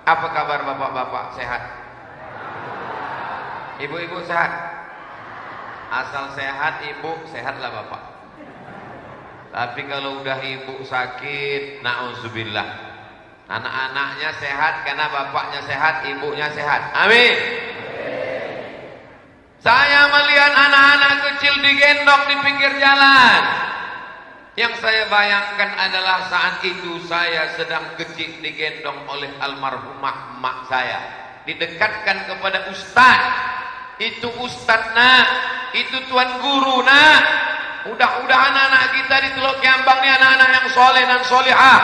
Apa kabar bapak-bapak, sehat? Ibu-ibu sehat? Asal sehat ibu, sehatlah bapak. Tapi kalau udah ibu sakit, na'udzubillah, anak-anaknya sehat karena bapaknya sehat, ibunya sehat. Amin. Saya melihat anak-anak kecil digendong di pinggir jalan. Yang saya bayangkan adalah saat itu saya sedang kecil digendong oleh almarhumah emak saya. Didekatkan kepada ustaz. Itu ustaz nak, itu tuan guru nak. Mudah-mudahan anak kita di Teluk Kiambang ini anak-anak yang soleh dan solihah.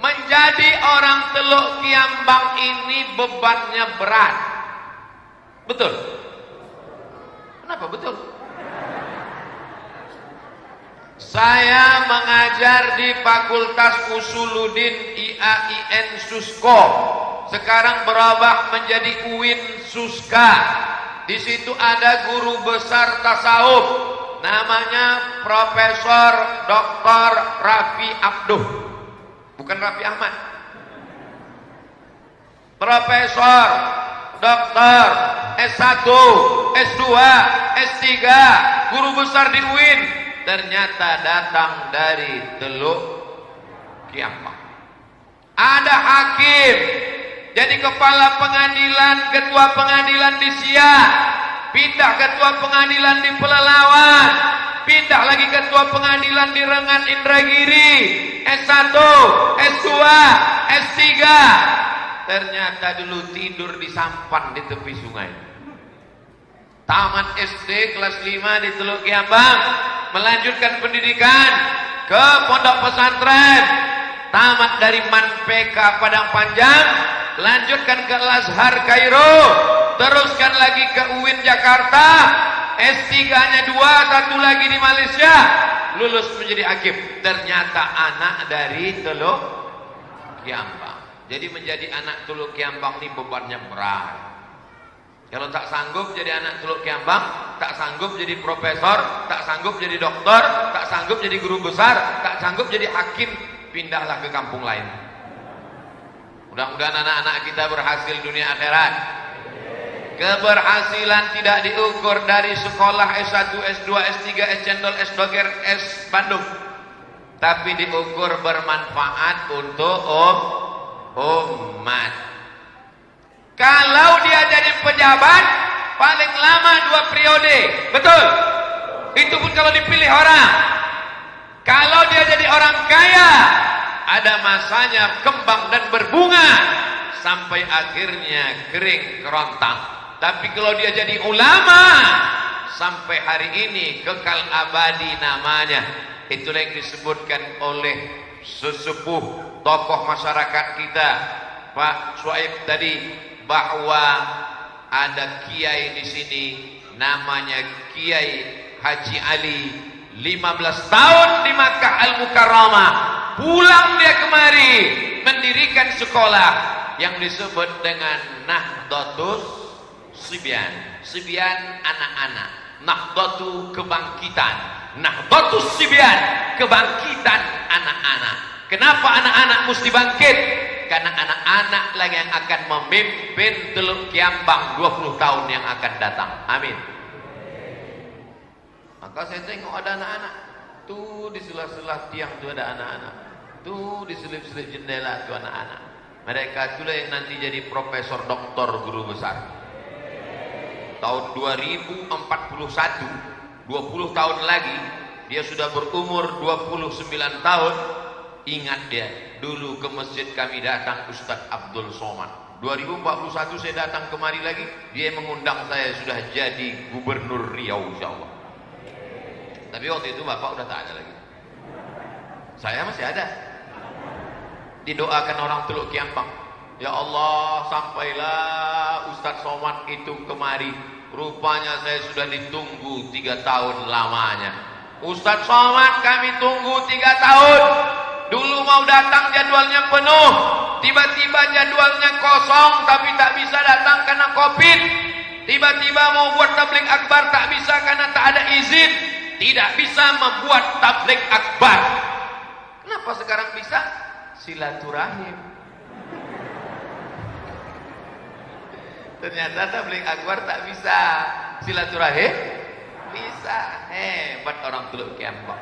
Menjadi orang Teluk Kiambang ini bebannya berat. Betul? Kenapa betul? Saya mengajar di Fakultas Usuluddin IAIN Susko. Sekarang berubah menjadi UIN Suska. Di situ ada guru besar tasawuf, namanya Profesor Dr. Raffi Abduh. Bukan Raffi Ahmad. Profesor, Doktor, S1, S2, S3, guru besar di UIN. Ternyata datang dari Teluk Kiambang. Ada hakim, jadi kepala pengadilan, ketua pengadilan di Siak, pindah ketua pengadilan di Pelalawan, pindah lagi ketua pengadilan di Rengat Indragiri, S1, S2, S3. Ternyata dulu tidur di sampan di tepi sungai. Tamat SD kelas 5 di Teluk Kiambang, melanjutkan pendidikan ke pondok pesantren, tamat dari Manpeka Padang Panjang, lanjutkan ke Al-Azhar Kairo, teruskan lagi ke UIN Jakarta, S3-nya 2, 1 lagi di Malaysia, lulus menjadi hakim. Ternyata anak dari Teluk Kiambang. Jadi menjadi anak Teluk Kiambang ini bebannya berat. Kalau tak sanggup jadi anak Teluk Kiambang, tak sanggup jadi profesor, tak sanggup jadi dokter, tak sanggup jadi guru besar, tak sanggup jadi hakim, pindahlah ke kampung lain. Mudah-mudahan anak-anak kita berhasil dunia akhirat. Keberhasilan tidak diukur dari sekolah S1, S2, S3, S Cendol, S Doger, S Bandung, tapi diukur bermanfaat untuk umat. Kalau dia jadi pejabat, paling lama 2 periode. Betul? Itu pun kalau dipilih orang. Kalau dia jadi orang kaya, ada masanya kembang dan berbunga sampai akhirnya kering kerontang. Tapi kalau dia jadi ulama, sampai hari ini kekal abadi namanya. Itulah yang disebutkan oleh sesepuh tokoh masyarakat kita, Pak Suaib tadi, bahwa ada kiai di sini namanya Kiai Haji Ali, 15 tahun di Makkah Al-Mukarramah, pulang dia kemari mendirikan sekolah yang disebut dengan Nahdlatus Sibyan, Sibyan anak-anak, Nahdlatu kebangkitan, Nahdlatus Sibyan kebangkitan anak-anak. Kenapa anak-anak mesti bangkit? Karena anak-anak lagi yang akan memimpin Teluk Kiambang 20 tahun yang akan datang. Amin. Maka saya tengok ada anak-anak. Tuh di sela-sela tiang tuh ada anak-anak. Tuh di selip-selip jendela tuh anak-anak. Mereka itulah yang nanti jadi profesor, doktor, guru besar. Tahun 2041, 20 tahun lagi, dia sudah berumur 29 tahun. Ingat dia, dulu ke masjid kami datang Ustadz Abdul Somad. 2041 saya datang kemari lagi, dia mengundang saya sudah jadi gubernur Riau insyaallah. Tapi waktu itu bapak udah tak ada lagi. Saya masih ada. Didoakan orang Teluk Kiambang, ya Allah, sampailah Ustadz Somad itu kemari. Rupanya saya sudah ditunggu 3 tahun lamanya. Ustadz Somad kami tunggu 3 tahun. Dulu mau datang jadwalnya penuh, tiba-tiba jadwalnya kosong, tapi tak bisa datang karena COVID. Tiba-tiba mau buat tabligh akbar, tak bisa karena tak ada izin. Tidak bisa membuat tabligh akbar. Kenapa sekarang bisa? Silaturahim. Ternyata tabligh akbar tak bisa. Silaturahim bisa. Hebat orang Teluk Kiambang.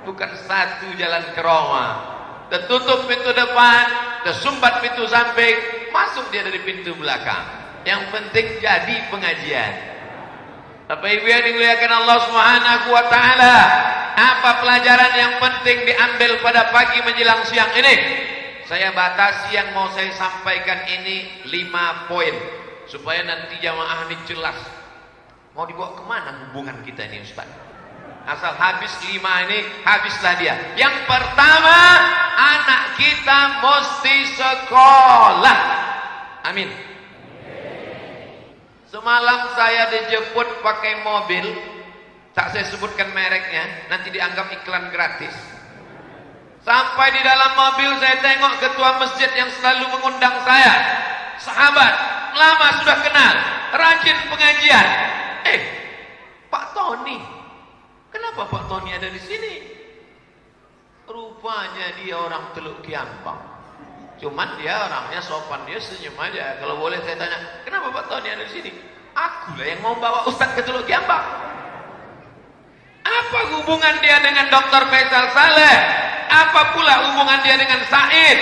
Bukan satu jalan ke Roma. Tertutup pintu depan, tersumbat pintu samping, masuk dia dari pintu belakang. Yang penting jadi pengajian. Bapak Ibu yang dimuliakan Allah Subhanahu wa taala, apa pelajaran yang penting diambil pada pagi menjelang siang ini? Saya batasi yang mau saya sampaikan ini 5 poin supaya nanti jamaah ini jelas. Mau dibawa kemana hubungan kita ini, Ustaz? Asal habis 5 ini, habislah dia. Yang pertama, anak kita mesti sekolah. Amin. Semalam saya dijemput pakai mobil, tak saya sebutkan mereknya, nanti dianggap iklan gratis. Sampai di dalam mobil saya tengok ketua masjid yang selalu mengundang saya. Sahabat, lama sudah kenal, rajin pengajian. Pak Tony. Kenapa Pak Tony ada di sini? Rupanya dia orang Teluk Kiambang. Cuman dia orangnya sopan, dia senyum aja. Kalau boleh saya tanya, kenapa Pak Tony ada di sini? Akulah yang mau bawa Ustaz ke Teluk Kiambang. Apa hubungan dia dengan Dr. Faisal Saleh? Apa pula hubungan dia dengan Said?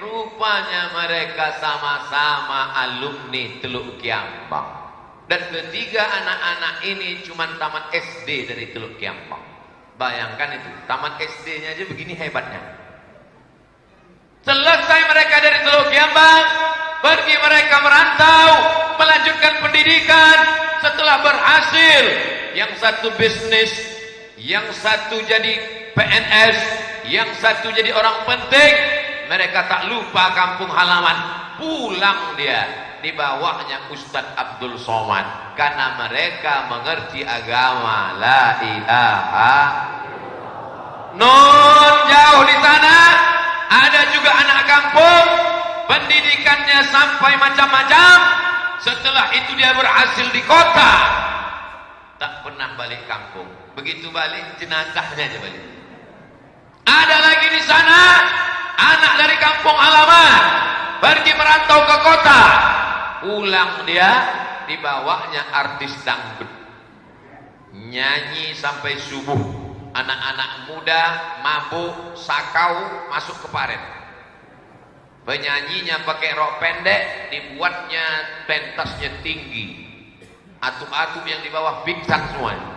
Rupanya mereka sama-sama alumni Teluk Kiambang. Dan ketiga anak-anak ini cuma tamat SD dari Teluk Kiambang. Bayangkan itu, tamat SD-nya aja begini hebatnya. Selesai mereka dari Teluk Kiambang, pergi mereka merantau, melanjutkan pendidikan. Setelah berhasil, yang satu bisnis, yang satu jadi PNS, yang satu jadi orang penting. Mereka tak lupa kampung halaman. Pulang dia di bawahnya Ustadz Abdul Somad, karena mereka mengerti agama. La ilaha. Non jauh di sana ada juga anak kampung, pendidikannya sampai macam-macam. Setelah itu dia berhasil di kota, tak pernah balik kampung. Begitu balik, jenazahnya aja balik. Ada lagi di sana anak dari kampung halaman, pergi merantau ke kota. Pulang dia, di bawahnya artis dangdut, nyanyi sampai subuh. Anak-anak muda mabuk, sakau, masuk ke paret. Penyanyinya pakai rok pendek, dibuatnya pentasnya tinggi. Atuk-atuk yang di bawah pingsan semuanya.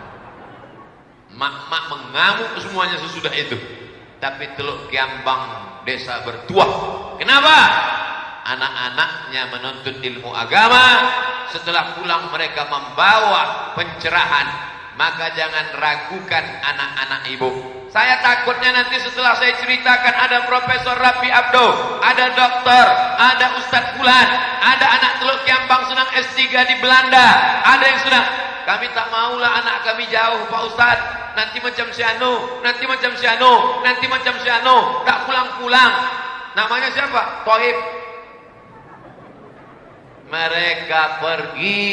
Mak-mak mengamuk semuanya sesudah itu. Tapi Teluk Kiambang desa bertuah. Kenapa? Anak-anaknya menuntut ilmu agama. Setelah pulang mereka membawa pencerahan. Maka jangan ragukan anak-anak ibu. Saya takutnya nanti setelah saya ceritakan ada Profesor Rafi Abdo, ada dokter, ada Ustadz Fulan, ada anak Teluk Kiambang sedang S3 di Belanda, ada yang sedang. Kami tak maulah anak kami jauh Pak Ustadz. Nanti macam si Anu, nanti macam si Anu, nanti macam si Anu, tak pulang-pulang. Namanya siapa? Tohib. Mereka pergi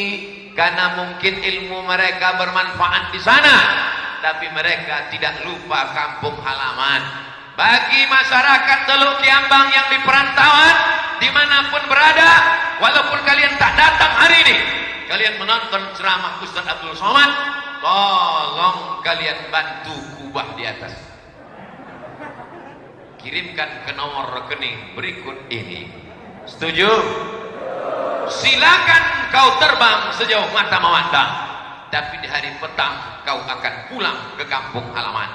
karena mungkin ilmu mereka bermanfaat di sana, tapi mereka tidak lupa kampung halaman. Bagi masyarakat Teluk Kiambang yang di perantauan, dimanapun berada, walaupun kalian tak datang hari ini, kalian menonton ceramah Ustaz Abdul Somad, tolong kalian bantu kubah di atas. Kirimkan ke nomor rekening berikut ini. Setuju? Silakan kau terbang sejauh mata memandang, tapi di hari petang kau akan pulang ke kampung halaman.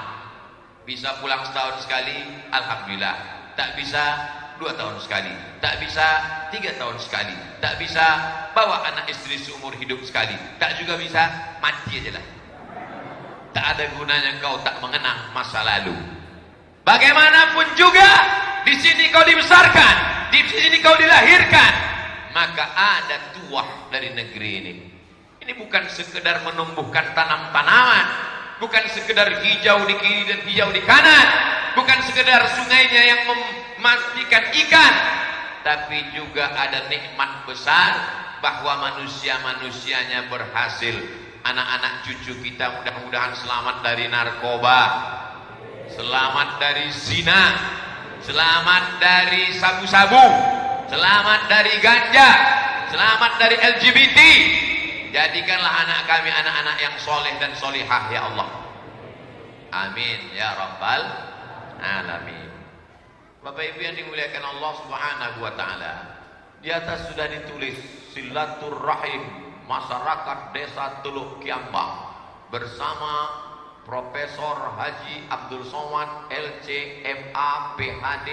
Bisa pulang setahun sekali, alhamdulillah. Tak bisa 2 tahun sekali, tak bisa 3 tahun sekali, tak bisa bawa anak istri seumur hidup sekali, tak juga bisa mati aja lah. Tak ada gunanya kau tak mengenang masa lalu. Bagaimanapun juga, di sini kau dibesarkan, di sini kau dilahirkan. Maka ada tuah dari negeri ini. Ini bukan sekedar menumbuhkan tanam-tanaman, bukan sekedar hijau di kiri dan hijau di kanan, bukan sekedar sungainya yang memastikan ikan, tapi juga ada nikmat besar bahwa manusia-manusianya berhasil. Anak-anak cucu kita mudah-mudahan selamat dari narkoba, selamat dari zina, selamat dari sabu-sabu, selamat dari ganja, selamat dari LGBT. Jadikanlah anak kami anak-anak yang soleh dan solihah ya Allah. Amin ya rabbal alamin. Bapak Ibu yang dimuliakan Allah Subhanahu wa taala, di atas sudah ditulis silaturahim masyarakat Desa Teluk Kiambang bersama Profesor Haji Abdul Somad LCMA PhD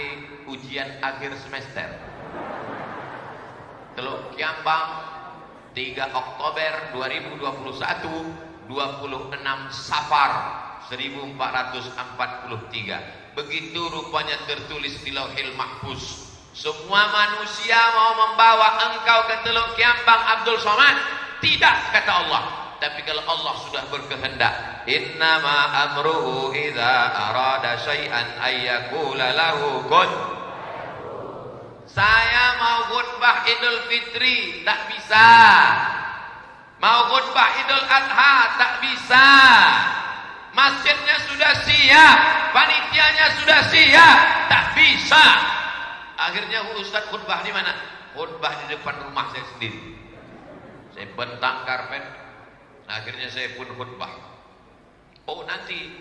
ujian akhir semester. Teluk Kiambang 3 Oktober 2021, 26 Safar 1443. Begitu rupanya tertulis di Lauhil Mahfuz. Semua manusia mau membawa engkau ke Teluk Kiambang Abdul Somad? Tidak, kata Allah. Tapi kalau Allah sudah berkehendak, innama amruhu idza arada syai'an ayyakula lahu kun. Saya mau khutbah Idul Fitri, tak bisa. Mau khutbah Idul Adha, tak bisa. Masjidnya sudah siap, panitianya sudah siap, tak bisa. Akhirnya Ustaz khutbah di mana? Khutbah di depan rumah saya sendiri. Saya bentang karpet. Akhirnya saya pun khutbah. Oh, nanti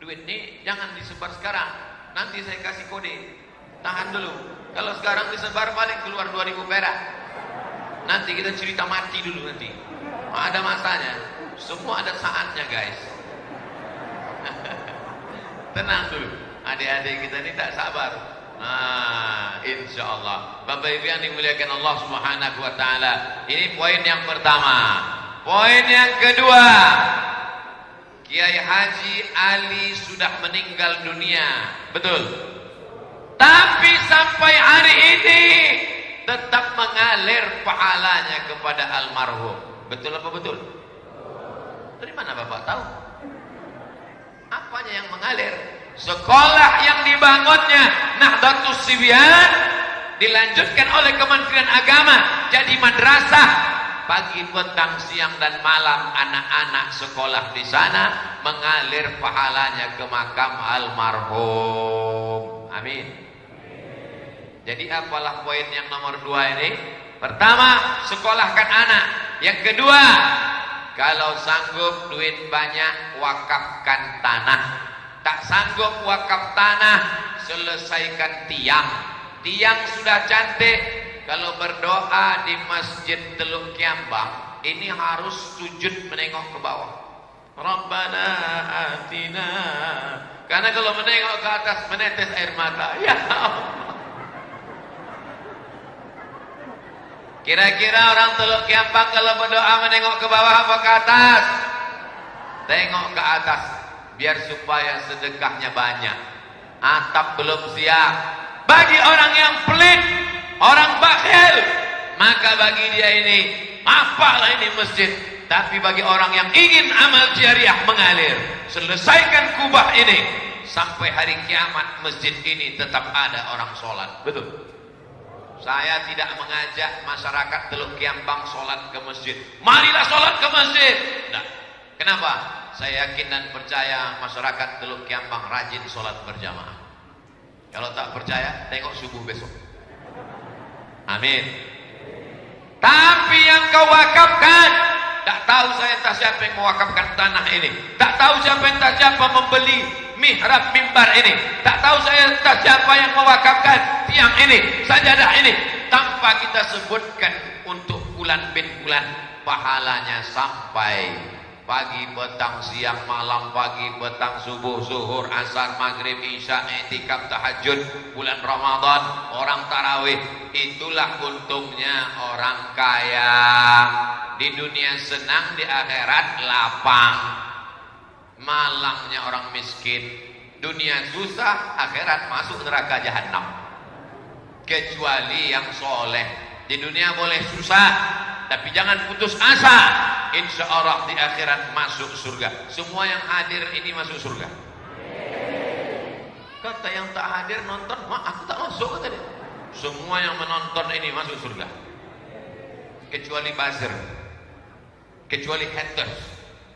duit ini jangan disebar sekarang. Nanti saya kasih kode. Tahan dulu. Kalau sekarang disebar paling keluar 2000 perak. Nanti kita cerita mati dulu nanti. Ada masanya. Semua ada saatnya, guys. Tenang dulu. Adik-adik kita ini tak sabar. Insya Allah. Bapak Ibu yang dimuliakan Allah Subhanahu wa taala. Ini poin yang pertama. Poin yang kedua. Kiai Haji Ali sudah meninggal dunia. Betul. Tapi sampai hari ini tetap mengalir pahalanya kepada almarhum. Betul apa betul? Dari mana Bapak tahu? Apanya yang mengalir? Sekolah yang dibangunnya Nahdlatus Sibyan dilanjutkan oleh Kementerian Agama jadi madrasah. Pagi, petang, siang dan malam anak-anak sekolah di sana mengalir pahalanya ke makam almarhum. Amin. Jadi apalah poin yang nomor 2 ini? Pertama, sekolahkan anak. Yang kedua, kalau sanggup duit banyak, wakafkan tanah. Tak sanggup wakaf tanah, selesaikan tiang. Tiang sudah cantik. Kalau berdoa di Masjid Teluk Kiambang, ini harus sujud menengok ke bawah. Rabbana atina. Karena kalau menengok ke atas menetes air mata. Ya Allah. Kira-kira orang Teluk Kiambang kalau berdoa menengok ke bawah apa ke atas? Tengok ke atas. Biar supaya sedekahnya banyak. Atap belum siap. Bagi orang yang pelit, orang bakhil, maka bagi dia ini apalah ini masjid. Tapi bagi orang yang ingin amal jariah mengalir, selesaikan kubah ini sampai hari kiamat masjid ini tetap ada orang sholat. Betul. Saya tidak mengajak masyarakat Teluk Kiambang sholat ke masjid. Marilah sholat ke masjid. Nah, kenapa? Saya yakin dan percaya masyarakat Teluk Kiambang rajin sholat berjamaah. Kalau tak percaya, tengok subuh besok. Amin. Tapi yang kau wakafkan, tak tahu saya entah siapa yang mewakafkan tanah ini. Tak tahu entah siapa membeli mihrab mimbar ini. Tak tahu saya entah siapa yang mewakafkan tiang ini, sajadah ini. Tanpa kita sebutkan untuk bulan bin bulan, pahalanya sampai pagi, petang, siang, malam, pagi, petang, subuh, zuhur, asar, maghrib, isya, i'tikaf, tahajud, bulan Ramadan, orang tarawih. Itulah untungnya orang kaya. Di dunia senang, di akhirat lapang. Malangnya orang miskin. Dunia susah, akhirat masuk neraka jahanam. Kecuali yang soleh. Di dunia boleh susah, tapi jangan putus asa. Insya Allah di akhirat masuk surga. Semua yang hadir ini masuk surga. Kata yang tak hadir nonton, aku tak masuk kata dia. Semua yang menonton ini masuk surga. Kecuali buzzer, kecuali haters.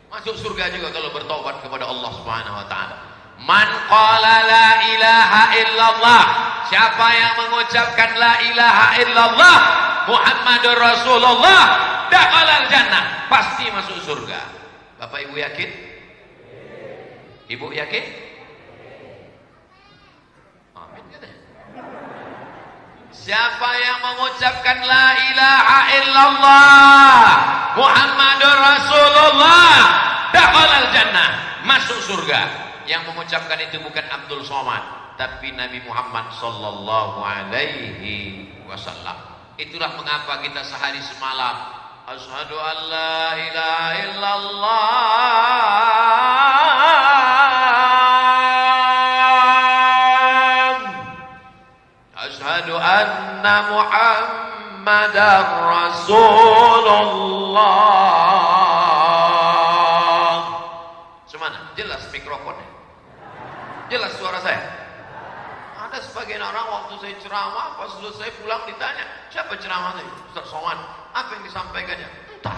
Masuk surga juga kalau bertobat kepada Allah Subhanahu wa taala. Man qala la ilaha illallah, siapa yang mengucapkan la ilaha illallah, Muhammadur Rasulullah dakhalal jannah, pasti masuk surga. Bapak Ibu yakin? Ibu yakin? Amin katanya. Siapa yang mengucapkan la ilaha illallah Muhammadur Rasulullah dakhalal jannah, masuk surga. Yang mengucapkan itu bukan Abdul Somad, tapi Nabi Muhammad sallallahu alaihi wasallam. Itulah mengapa kita sehari semalam asyhadu an la ilaha illallah, asyhadu anna Muhammadar Rasulullah. Semana? Jelas mikrofonnya? Jelas suara saya? Ada sebagian orang waktu saya ceramah, pas selesai pulang ditanya, siapa ceramah saya? Ustaz Somad. Apa yang disampaikannya? Entah.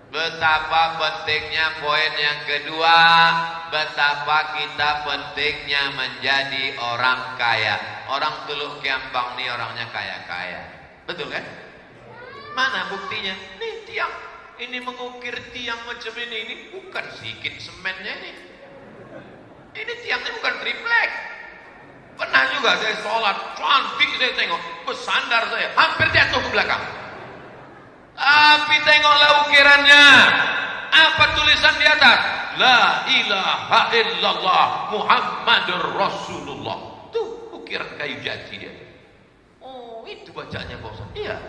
Betapa pentingnya poin yang kedua, betapa kita pentingnya menjadi orang kaya. Orang Teluk Kiambang nih orangnya kaya-kaya. Betul kan? Mana buktinya? Nih tiang. Ini mengukir tiang macam ini bukan sedikit semennya ini. Ini tiangnya bukan triplek. Pernah juga saya sholat, cantik saya tengok, bersandar saya, hampir jatuh ke belakang. Tapi tengoklah ukirannya. Apa tulisan di atas? La ilaha illallah Muhammadur Rasulullah. Tuh ukiran kayu jati dia. Oh itu bacanya Pak Ustaz. Iya.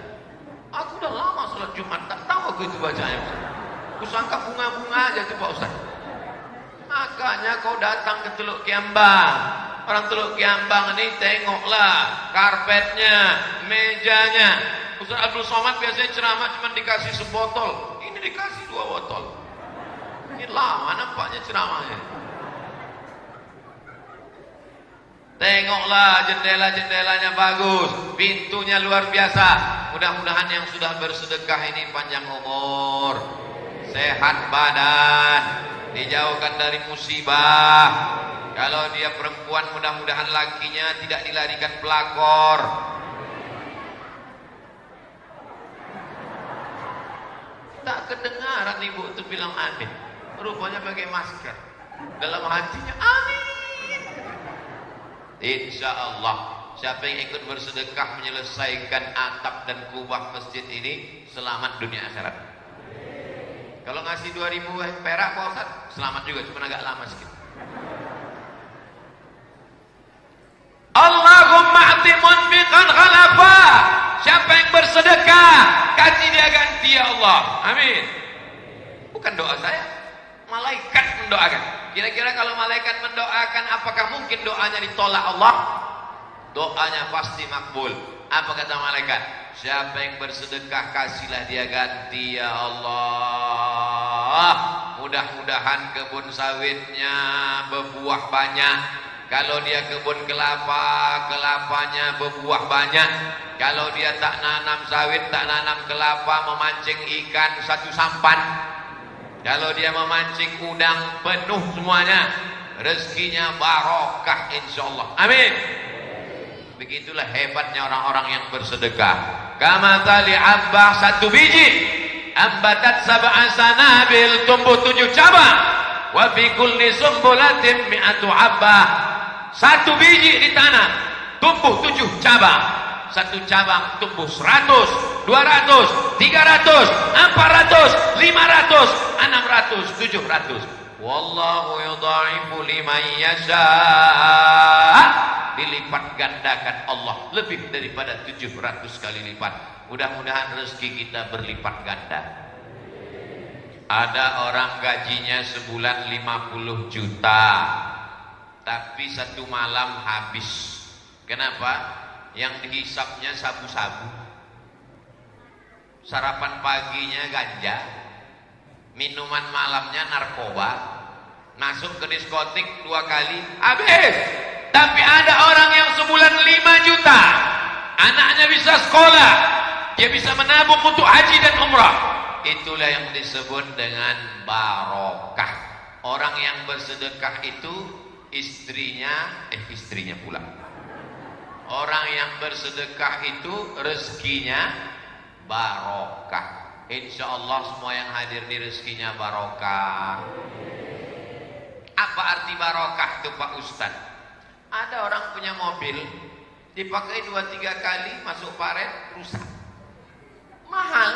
Aku udah lama sholat Jumat, tak tahu aku itu bacanya. Kusangka bunga-bunga aja tuh Pak Ustaz. Makanya kau datang ke Teluk Kiambang. Orang Teluk Kiambang ini tengoklah karpetnya, mejanya. Ustaz Abdul Somad biasanya ceramah cuma dikasih sebotol. Ini dikasih 2 botol. Ini lama nampaknya ceramahnya. Tengoklah jendela-jendelanya bagus, pintunya luar biasa. Mudah-mudahan yang sudah bersedekah ini panjang umur, sehat badan, dijauhkan dari musibah. Kalau dia perempuan, mudah-mudahan lakinya tidak dilarikan pelakor. Tak kedengaran ibu itu bilang amin. Rupanya pakai masker. Dalam hatinya amin. Insya Allah siapa yang ikut bersedekah menyelesaikan atap dan kubah masjid ini selamat dunia akhirat. Kalau ngasih 2.000 perak Pak Ustaz, selamat juga, cuma agak lama sedikit. Allahumma a'ti munfiqan khalafa. Siapa yang bersedekah, kasih dia ganti ya Allah. Amin. Bukan doa saya, malaikat mendoakan. Kira-kira kalau malaikat mendoakan, apakah mungkin doanya ditolak Allah? Doanya pasti makbul. Apa kata malaikat? Siapa yang bersedekah, kasihlah dia ganti ya Allah. Mudah-mudahan kebun sawitnya berbuah banyak. Kalau dia kebun kelapa, kelapanya berbuah banyak. Kalau dia tak nanam sawit, tak nanam kelapa, memancing ikan satu sampan. Kalau dia memancing udang, penuh semuanya. Rezekinya barokah insyaallah. Amin. Begitulah hebatnya orang-orang yang bersedekah. Kama tali abbah 1 biji, ambatat sab'a sanabil, tumbuh 7 cabang. Wa fi kulli sumbulatin mi'atu abbah. 1 biji ditanam, tumbuh 7 cabang. 1 cabang tumbuh 100, 200, 300, 400, 500, 600, 700. Wallahu yudha'ifu liman yasha. Dilipat gandakan Allah lebih daripada 700 kali lipat. Mudah-mudahan rezeki kita berlipat ganda. Ada orang gajinya sebulan 50 juta, tapi 1 malam habis. Kenapa? Yang dihisapnya sabu-sabu, sarapan paginya ganja, minuman malamnya narkoba, masuk ke diskotik 2 kali habis. Tapi ada orang yang sebulan 5 juta, anaknya bisa sekolah, dia bisa menabung untuk haji dan umrah. Itulah yang disebut dengan barokah. Orang yang bersedekah itu istrinya pula. Orang yang bersedekah itu rezekinya barokah. Insya Allah semua yang hadir di rezekinya barokah. Apa arti barokah itu Pak Ustadz? Ada orang punya mobil, dipakai 2-3 kali, masuk paret, rusak. Mahal.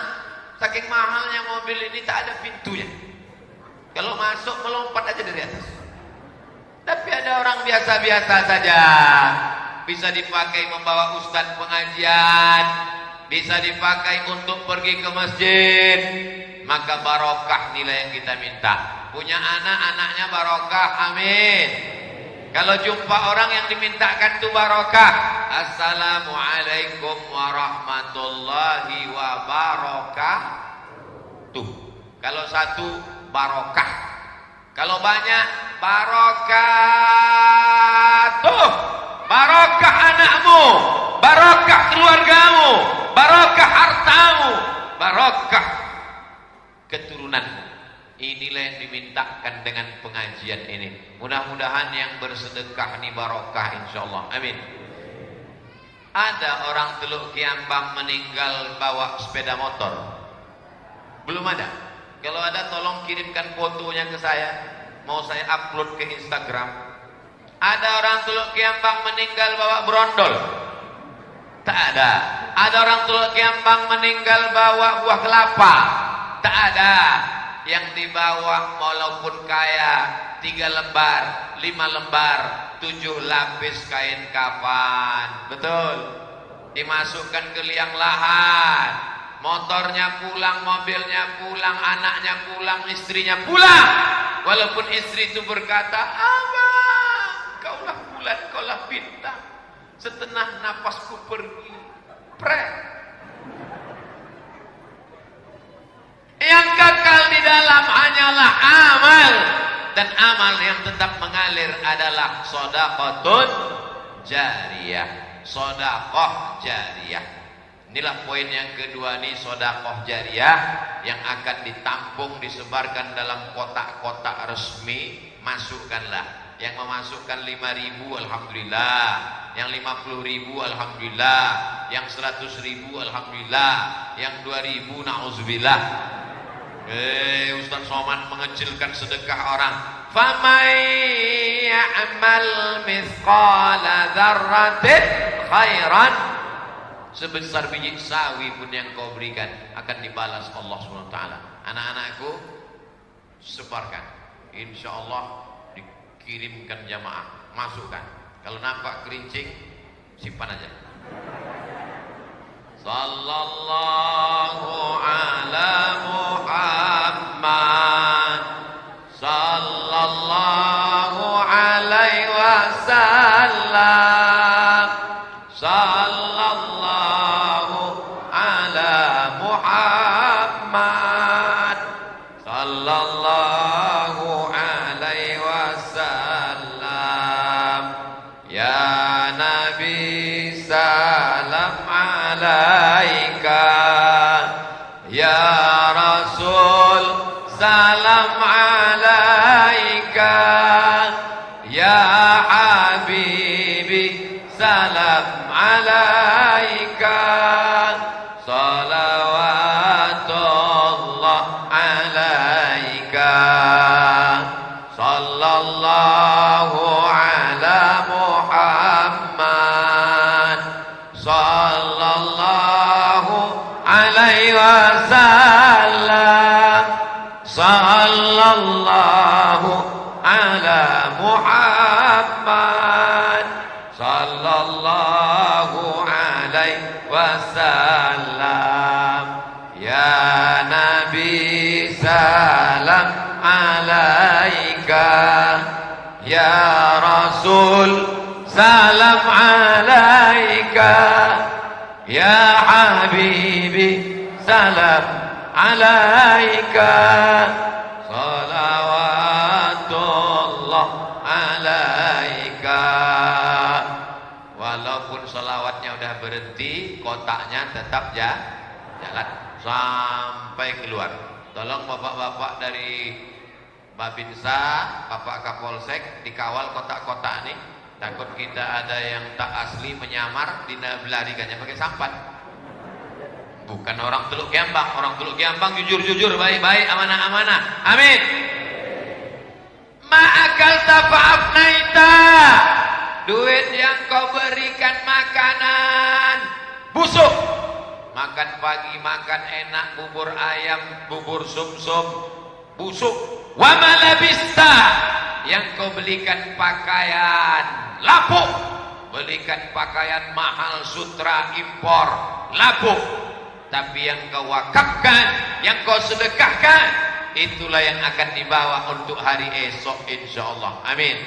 Saking mahalnya mobil ini tak ada pintunya. Kalau masuk melompat aja dari atas. Tapi ada orang biasa-biasa saja, bisa dipakai membawa ustadz pengajian, bisa dipakai untuk pergi ke masjid, maka barokah nilai yang kita minta. Punya anak, anaknya barokah, amin. Kalau jumpa orang yang dimintakan itu barokah, assalamualaikum warahmatullahi wabarakatuh. Kalau satu barokah, kalau banyak barokatuh. Barokah anakmu, barokah keluargamu, barokah hartamu, barokah keturunanmu. Inilah yang dimintakan dengan pengajian ini. Mudah-mudahan yang bersedekah ini barokah insyaallah. Amin. Ada orang Teluk Kiambang meninggal bawa sepeda motor? Belum ada. Kalau ada tolong kirimkan fotonya ke saya, mau saya upload ke Instagram. Ada orang Teluk Kiambang meninggal bawa brondol? Tak ada. Ada orang Teluk Kiambang meninggal bawa buah kelapa? Tak ada. Yang dibawa walaupun kaya 3 lembar, 5 lembar, 7 lapis kain kafan. Betul. Dimasukkan ke liang lahat. Motornya pulang, mobilnya pulang, anaknya pulang, istrinya pulang. Walaupun istri itu berkata, "Abang, kaulah bulan, kaulah bintang. Setengah napasku pergi." Yang kekal di dalam hanyalah amal, dan amal yang tetap mengalir adalah shadaqatun jariyah. Shadaqah jariyah. Inilah poin yang kedua nih, shadaqah jariyah yang akan ditampung, disebarkan dalam kotak-kotak resmi. Masukkanlah. Yang memasukkan 5.000 alhamdulillah, yang 50.000 alhamdulillah, yang 100.000 alhamdulillah, yang 2.000 na'udzubillah. Ustaz Somad mengecilkan sedekah orang. Famay ya'mal mithqala dzarratin khairan, sebesar biji sawi pun yang kau berikan akan dibalas Allah Subhanahu wa taala. Anak-anakku, sebarkan. Insyaallah dikirimkan jamaah, masukkan. Kalau nampak kerincing, simpan aja. Sallallahu ala Muhammad, sallallahu alaihi wasallam, sallallahu ala Muhammad, sallallahu alaihi wasallam. Ya Nabi salam alaika, ya Rasul salam alaika, ya Habibi salam alaika, salawatullah alaika, sallallahu ala Muhammad, sallallahu alaihi wasallam, sallallahu ala Muhammad, sallallahu alaihi wasallam. Ya Nabi salam alaika, ya Rasul salam alaika, ya Habibi salam alaika, salawatullah alaika. Walaupun salawatnya udah berhenti, kotaknya tetap jalan sampai keluar. Tolong bapak-bapak dari Babinsa, Bapak Kapolsek dikawal kotak-kotak ini Takut kita ada yang tak asli menyamar dilarikannya pakai sampan. Bukan orang Teluk Giambang, orang Teluk Giambang jujur-jujur, baik-baik, amanah-amanah. Amin. Ma'akal tafa'afnaita, duit yang kau berikan makanan busuk. Makan pagi makan enak, bubur ayam, bubur sumsum, busuk. Wa malabista, yang kau belikan pakaian lapuk, belikan pakaian mahal sutra impor lapuk. Tapi yang kau wakafkan, yang kau sedekahkan, itulah yang akan dibawa untuk hari esok, insyaallah. Amin.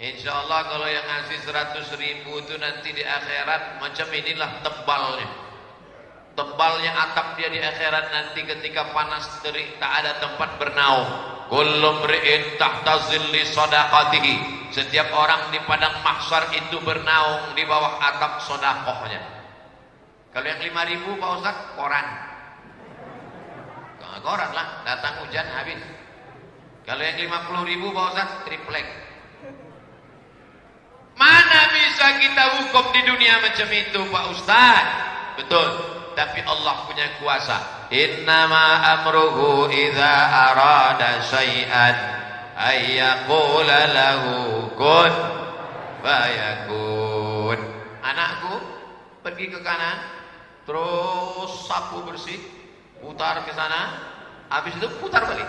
Insyaallah kalau yang ngasih 100.000 itu nanti di akhirat macam inilah tebalnya. Tebalnya atap dia di akhirat nanti ketika panas terik tak ada tempat bernaung. Kullu mri'in tahta zilli shadaqatihi. Setiap orang di padang mahsyar itu bernaung di bawah atap sedekahnya. Kalau yang 5.000 Pak Ustaz, koran. Koran lah, datang hujan habis. Kalau yang 50.000 Pak Ustaz, triplek. Mana bisa kita hukum di dunia macam itu Pak Ustaz? Betul, tapi Allah punya kuasa. Innama amruhu idza arada syai'an ayyaqula lahu kun fayakun. Anakku pergi ke kanan, terus sapu bersih, putar ke sana, habis itu putar balik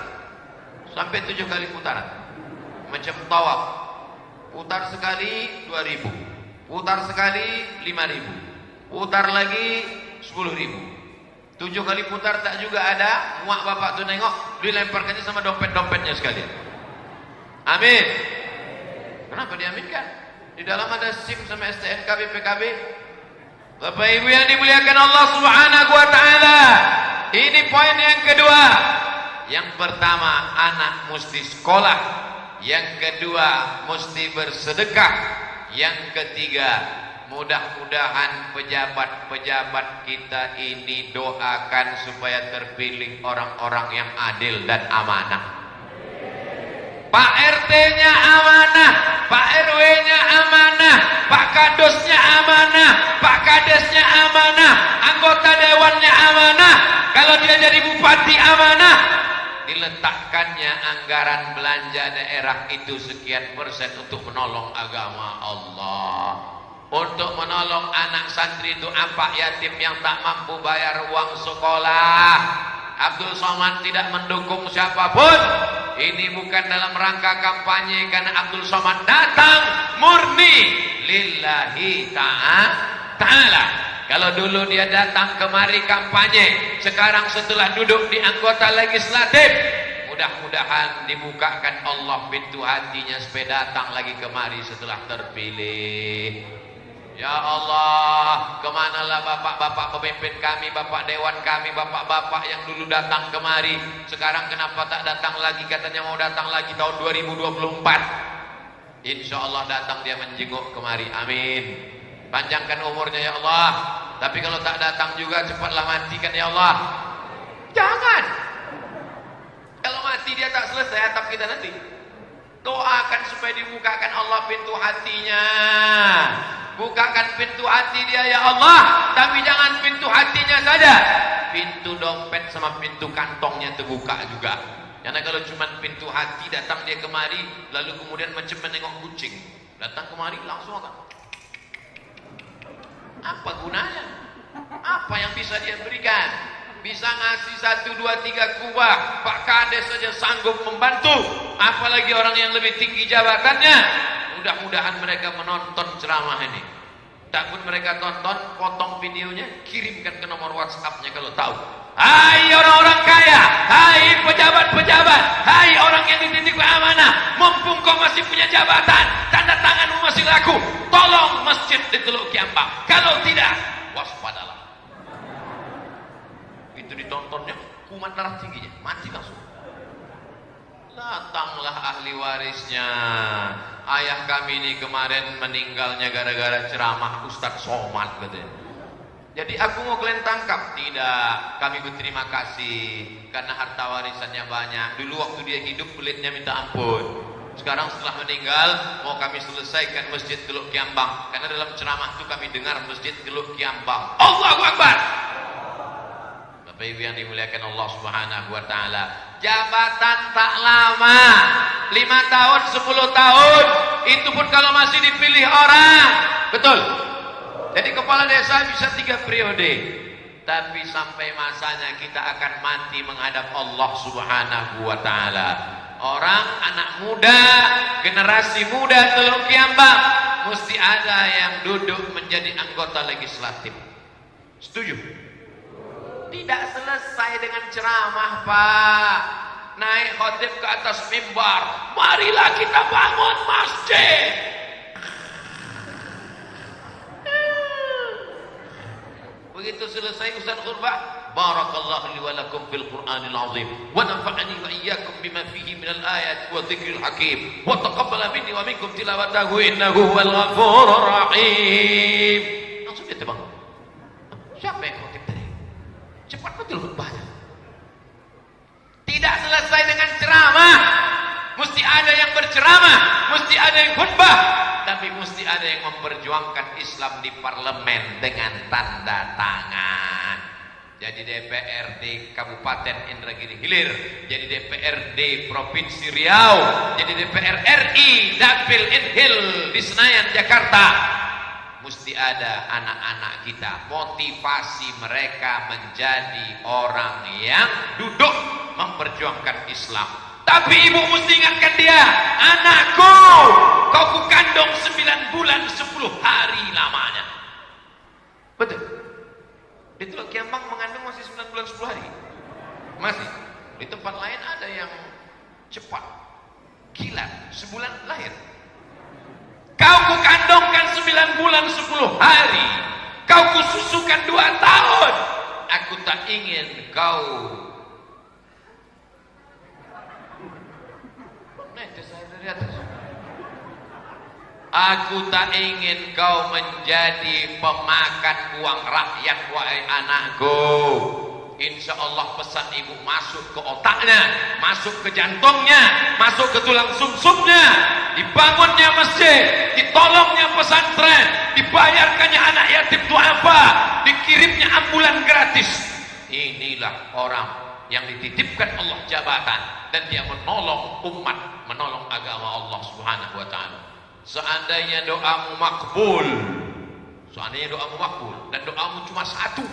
sampai 7 kali putaran, macam tawaf. Putar sekali 2.000, putar sekali 5.000, putar lagi 10.000. 7 kali putar tak juga ada, muak bapak tu nengok, dilemparkannya sama dompet-dompetnya sekalian. Amin. Kenapa diaminkan? Di dalam ada SIM sama STNK BPKB. Bapak Ibu yang dimuliakan Allah Subhanahu wa taala. Ini poin yang kedua. Yang pertama, anak mesti sekolah. Yang kedua, mesti bersedekah. Yang ketiga, mudah-mudahan pejabat-pejabat kita ini doakan supaya terpilih orang-orang yang adil dan amanah. Pak RT-nya amanah, Pak RW-nya amanah, Pak Kadosnya amanah, Pak Kadesnya amanah, anggota dewannya amanah. Kalau dia jadi bupati amanah, diletakkannya anggaran belanja daerah itu sekian persen untuk menolong agama Allah, untuk menolong anak santri itu apa yatim yang tak mampu bayar uang sekolah. Abdul Somad tidak mendukung siapapun. Ini bukan dalam rangka kampanye, karena Abdul Somad datang murni lillahi ta'ala. Kalau dulu dia datang kemari kampanye, sekarang setelah duduk di anggota legislatif, mudah-mudahan dibukakan Allah pintu hatinya supaya datang lagi kemari setelah terpilih. Ya Allah, kemanalah bapak-bapak pemimpin kami, bapak dewan kami, bapak-bapak yang dulu datang kemari, sekarang kenapa tak datang lagi? Katanya mau datang lagi tahun 2024. Insya Allah datang dia menjenguk kemari. Amin. Panjangkan umurnya ya Allah. Tapi kalau tak datang juga cepatlah matikan ya Allah. Jangan. Kalau mati dia tak selesai atap kita nanti. Doakan supaya dibukakan Allah pintu hatinya. Bukakan pintu hati dia ya Allah. Tapi jangan pintu hatinya saja, pintu dompet sama pintu kantongnya terbuka juga. Karena kalau cuma pintu hati, datang dia kemari, lalu kemudian macam menengok kucing, datang kemari langsung akan, apa gunanya? Apa yang bisa dia berikan? Bisa ngasih 1, 2, 3 kubah, Pak Kades saja sanggup membantu, apalagi orang yang lebih tinggi jabatannya. Mudah-mudahan mereka menonton ceramah ini. Takut mereka tonton, potong videonya, kirimkan ke nomor WhatsApp-nya kalau tahu. Hai orang-orang kaya, hai pejabat-pejabat, hai orang yang dititip amanah, mumpung kau masih punya jabatan, tanda tanganmu masih laku, tolong masjid di Teluk Giambang. Kalau tidak, waspadalah. Itu ditontonnya, kuman darah tingginya, mati langsung. Datanglah ahli warisnya. Ayah kami ini kemarin meninggalnya gara-gara ceramah Ustadz Somad katanya. Jadi aku mau kalian tangkap? Tidak, kami berterima kasih karena harta warisannya banyak. Dulu waktu dia hidup pelitnya minta ampun. Sekarang setelah meninggal, mau kami selesaikan Masjid Teluk Kiambang, karena dalam ceramah itu kami dengar Masjid Teluk Kiambang. Allahu Akbar. Bapak Ibu yang dimuliakan Allah Subhanahu wa taala, jabatan tak lama, 5 tahun, 10 tahun, itu pun kalau masih dipilih orang. Betul. Jadi kepala desa bisa 3 periode. Tapi sampai masanya kita akan mati menghadap Allah Subhanahu wa taala. Orang, anak muda, generasi muda Teluk Kiambang mesti ada yang duduk menjadi anggota legislatif. Setuju? Tidak selesai dengan ceramah, Pak. Naik khotib ke atas mimbar, marilah kita bangun masjid. Begitu selesai Ustaz khutbah, barakallahu li wa lakum fil Qur'anil azim wa nafa'ani wa iyyakum bima fihi minal ayat wa dzikril hakim wa taqabbala minni wa minkum tilawatahu innahu huwal ghafurur rahim. Langsung dia bangun. Siapa yang khotib tadi? Cepat betul khutbahnya. Tidak selesai dengan ceramah. Mesti ada yang berceramah, mesti ada yang khutbah, tapi mesti ada yang memperjuangkan Islam di parlemen dengan tanda tangan. Jadi DPRD Kabupaten Indragiri Hilir, jadi DPRD Provinsi Riau, jadi DPR RI Dapil Inhil di Senayan Jakarta. Mesti ada anak-anak kita, motivasi mereka menjadi orang yang duduk memperjuangkan Islam. Tapi ibu mesti ingatkan dia, anakku, kau kukandung 9 bulan 10 hari lamanya. Betul. Di Teluk Kiambang mengandung masih 9 bulan 10 hari. Masih. Di tempat lain ada yang cepat, kilat, sebulan lahir. Kau kukandungkan 9 bulan 10 hari, kau kususukan 2 tahun. Aku tak ingin kau Aku tak ingin kau menjadi pemakan uang rakyat, wahai anakku. Insya Allah pesan ibu masuk ke otaknya, masuk ke jantungnya, masuk ke tulang sumsumnya. Dibangunnya masjid, ditolongnya pesantren, dibayarkannya anak yatim duafa, dikirimnya ambulan gratis. Inilah orang yang dititipkan Allah jabatan dan dia menolong umat, menolong agama Allah Subhanahu wa taala. Seandainya doamu makbul, dan doamu cuma satu,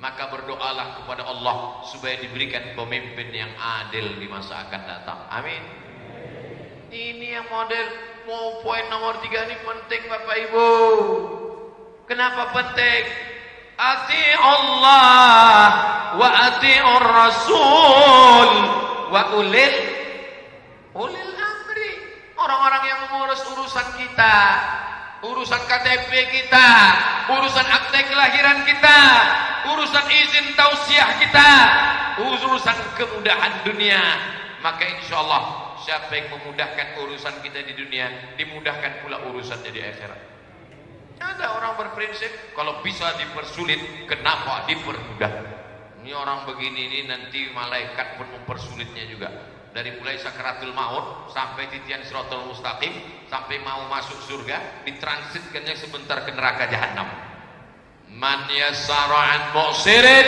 maka berdoalah kepada Allah supaya diberikan pemimpin yang adil di masa akan datang. Amin. Ini yang model mau poin nomor 3 ini penting Bapak Ibu. Kenapa penting? Ati Allah wa ati'ur Rasul wa ulil amri. Orang-orang yang mengurus urusan kita, urusan KTP kita, urusan akte kelahiran kita, urusan izin tausiah kita, urusan kemudahan dunia, maka insya Allah siapa yang memudahkan urusan kita di dunia, dimudahkan pula urusannya di akhirat. Ada orang berprinsip kalau bisa dipersulit, kenapa dipermudah? Ini orang begini ini nanti malaikat pun mempersulitnya juga. Dari mulai sakaratul maut sampai titian siratal mustaqim, sampai mau masuk surga, ditransitkannya sebentar ke neraka jahanam. Man yassara an mu'sirin,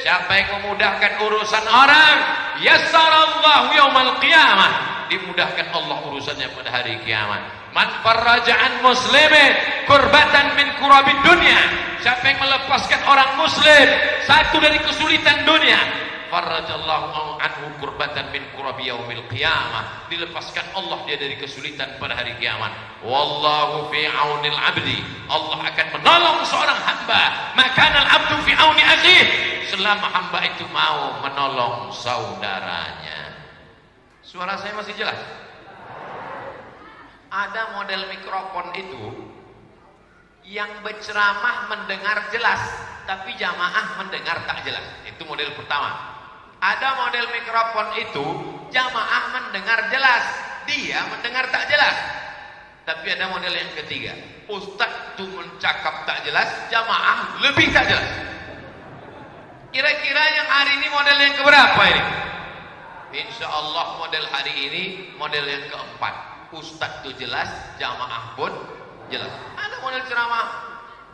siapa yang memudahkan urusan orang, yassarallahu yaumal qiyamah, dimudahkan Allah urusannya pada hari kiamat. Man farraja an muslimin kurbatan min kurabid dunya, siapa yang melepaskan orang muslim satu dari kesulitan dunia, farajallahu anhu kurbatan min kurabi yaumil qiyamah, dilepaskan Allah dia dari kesulitan pada hari kiamat. Wallahu fi aunil abdi, Allah akan menolong seorang hamba, makanal abdu fi auni akhih, selama hamba itu mau menolong saudaranya. Suara saya masih jelas? Ada model mikrofon itu yang berceramah mendengar jelas, tapi jamaah mendengar tak jelas. Itu model pertama. Ada model mikrofon itu jamaah mendengar jelas, dia mendengar tak jelas. Tapi ada model yang ketiga, ustaz itu mencakap tak jelas, jamaah lebih tak jelas. Kira-kira yang hari ini model yang keberapa ini? Insya Allah model hari ini model yang keempat. Ustadz tuh jelas, jamaah pun jelas. Ada model ceramah,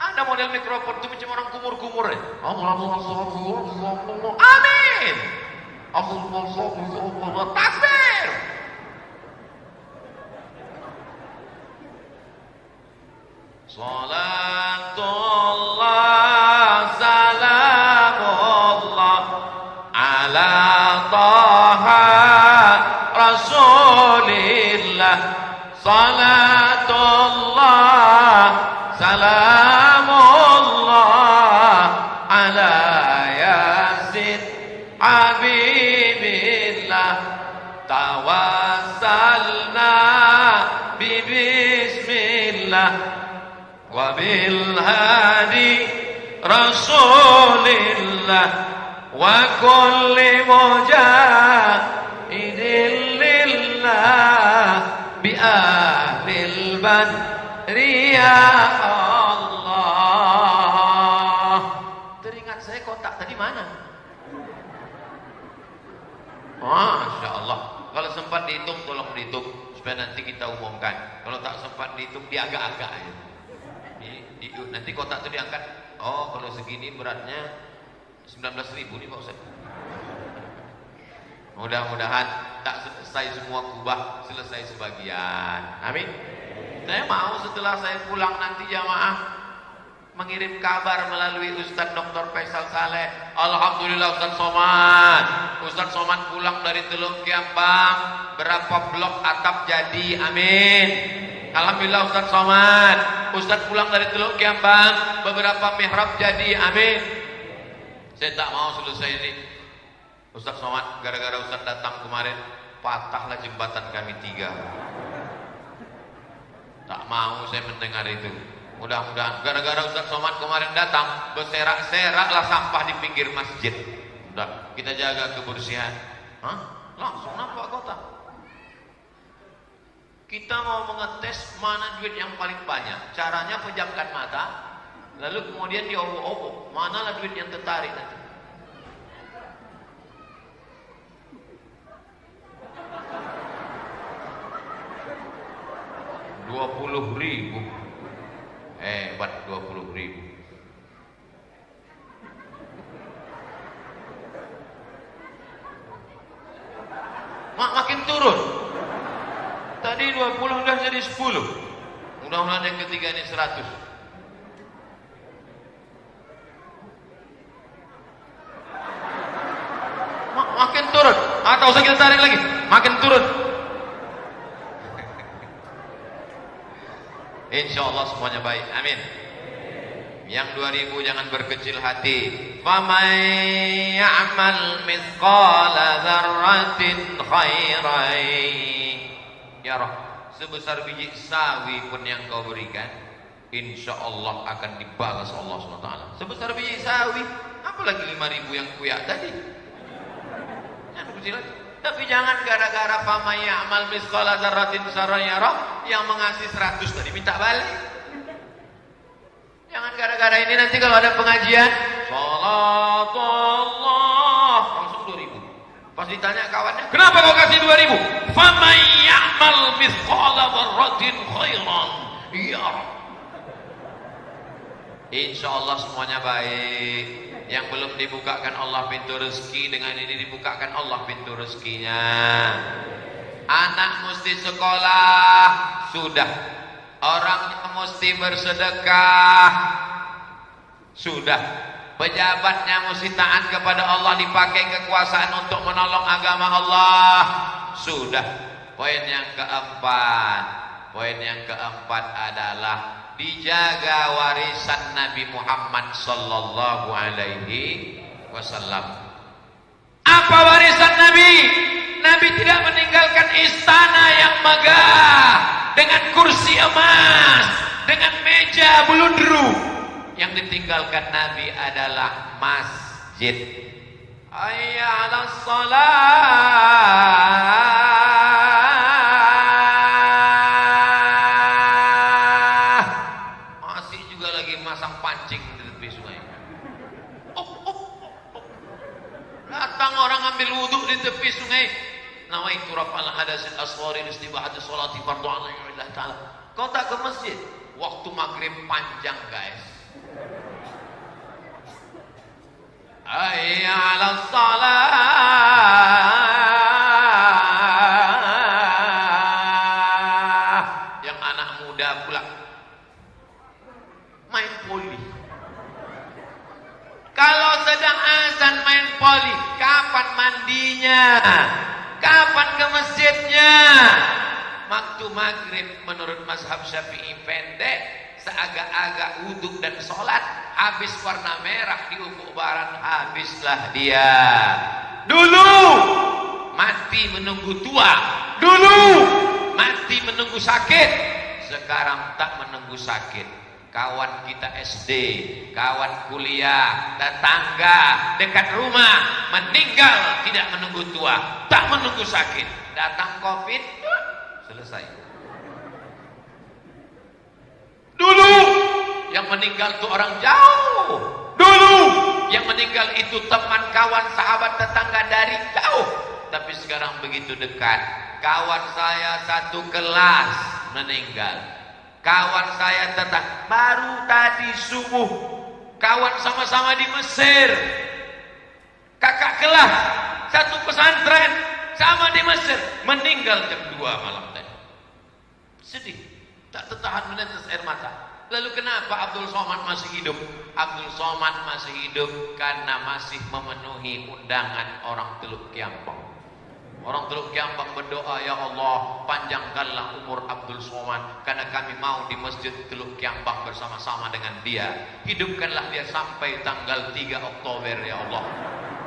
ada model mikrofon tuh macam orang kumur-kumur ya. Amin. Takbir. Salatullah salamullah ala taha rasulillah. Salatullah salamullah ala yasin habibillah. Tawassalna bismillah wa bil hadi rasulillah wa kulli mujahidin lillah bi ahlil badri ya Allah. Teringat saya kotak tadi mana? Masya Allah. Kalau sempat dihitung tolong dihitung supaya nanti kita umumkan. Kalau tak sempat dihitung dia agak-agak ya. Nanti kotak itu diangkat. Oh, kalau segini beratnya 19.000 nih Pak Ustaz. Mudah-mudahan tak selesai semua kubah, selesai sebagian. Amin. Saya mau setelah saya pulang nanti jamaah mengirim kabar melalui Ustadz Dr. Faisal Saleh. Alhamdulillah Ustadz Somad. Ustadz Somad pulang dari Teluk Kiambang, berapa blok atap jadi? Amin. Alhamdulillah Ustadz Somad. Ustadz pulang dari Teluk Kiambang, beberapa mihrab jadi. Amin. Saya tak mau selesai ini Ustadz Somad, gara-gara Ustadz datang kemarin patahlah jembatan kami 3. Tak mau saya mendengar itu. Mudah-mudahan gara-gara Ustadz Somad kemarin datang, berserak-seraklah sampah di pinggir masjid. Udah, kita jaga kebersihan. Langsung nampak kota. Kita mau mengetes mana duit yang paling banyak. Caranya pejamkan mata, lalu kemudian diobok-obok. Manalah duit yang tertarik nanti. Rp20.000. Hebat 20.000. Makin turun. Tadi 20 udah jadi 10. Mudah-mudahan yang ketiga ini 100. Makin turun. Atau usah kita tarik lagi. Makin turun. Insya Allah semuanya baik. Amin. Yang 2000 jangan berkecil hati. Faman ya'mal mithqala dzarratin khairan yarah. Sebesar biji sawi pun yang kau berikan, insya Allah akan dibalas Allah SWT. Sebesar biji sawi, apalagi 5.000 yang kuyak tadi. Jangan kecil lagi. Tapi jangan gara-gara faman ya'mal mithqala dzarratin syarran yarah, yang mengasih 100 tadi minta balik. Jangan gara-gara ini nanti kalau ada pengajian salatullah langsung 2.000. Pas ditanya kawannya, kenapa kau kasih 2.000? Faman ya'mal mithqala dzarratin khairan yarah. Insya Allah semuanya baik. Yang belum dibukakan Allah pintu rezeki, dengan ini dibukakan Allah pintu rezekinya. Anak mesti sekolah, sudah. Orang mesti bersedekah, sudah. Pejabatnya mesti taat kepada Allah, dipakai kekuasaan untuk menolong agama Allah, sudah. Poin yang keempat adalah dijaga warisan Nabi Muhammad sallallahu alaihi wasallam. Apa warisan Nabi? Nabi tidak meninggalkan istana yang megah dengan kursi emas, dengan meja bulundru. Yang ditinggalkan Nabi adalah masjid. Hayya 'alas shalah. Masih juga lagi masang pancing di tepi sungai. Datang orang ambil wudhu di tepi sungai, nawaitu rafa'al hadasil asghari istibahati sholati fardhu 'ain lillahi ta'ala. Kau tak ke masjid, waktu maghrib panjang guys. Hayya 'alas shalah. Yang anak muda pula main poli. Kalau sedang azan main poli, kapan mandinya? Kapan ke masjidnya? Waktu maghrib menurut mazhab Syafi'i pendek, seagak-agak wudhu dan sholat, habis warna merah di ufuk barat, habislah dia. Dulu mati menunggu tua, dulu mati menunggu sakit, sekarang tak menunggu sakit. Kawan kita SD, kawan kuliah, tetangga dekat rumah meninggal tidak menunggu tua, tak menunggu sakit. Datang COVID, selesai. Dulu yang meninggal itu orang jauh. Dulu yang meninggal itu teman, kawan, sahabat, tetangga dari jauh. Tapi sekarang begitu dekat. Kawan saya satu kelas meninggal. Kawan saya tetangga baru tadi subuh. Kawan sama-sama di Mesir. Kakak kelas satu pesantren sama di Mesir, meninggal jam 2 malam tadi. Sedih, tak tertahan menetes air mata. Lalu kenapa Abdul Somad masih hidup? Abdul Somad masih hidup karena masih memenuhi undangan orang Teluk Kiampang. Orang Teluk Kiampang berdoa, ya Allah, panjangkanlah umur Abdul Somad, karena kami mau di masjid Teluk Kiampang bersama-sama dengan dia. Hidupkanlah dia sampai tanggal 3 Oktober ya Allah.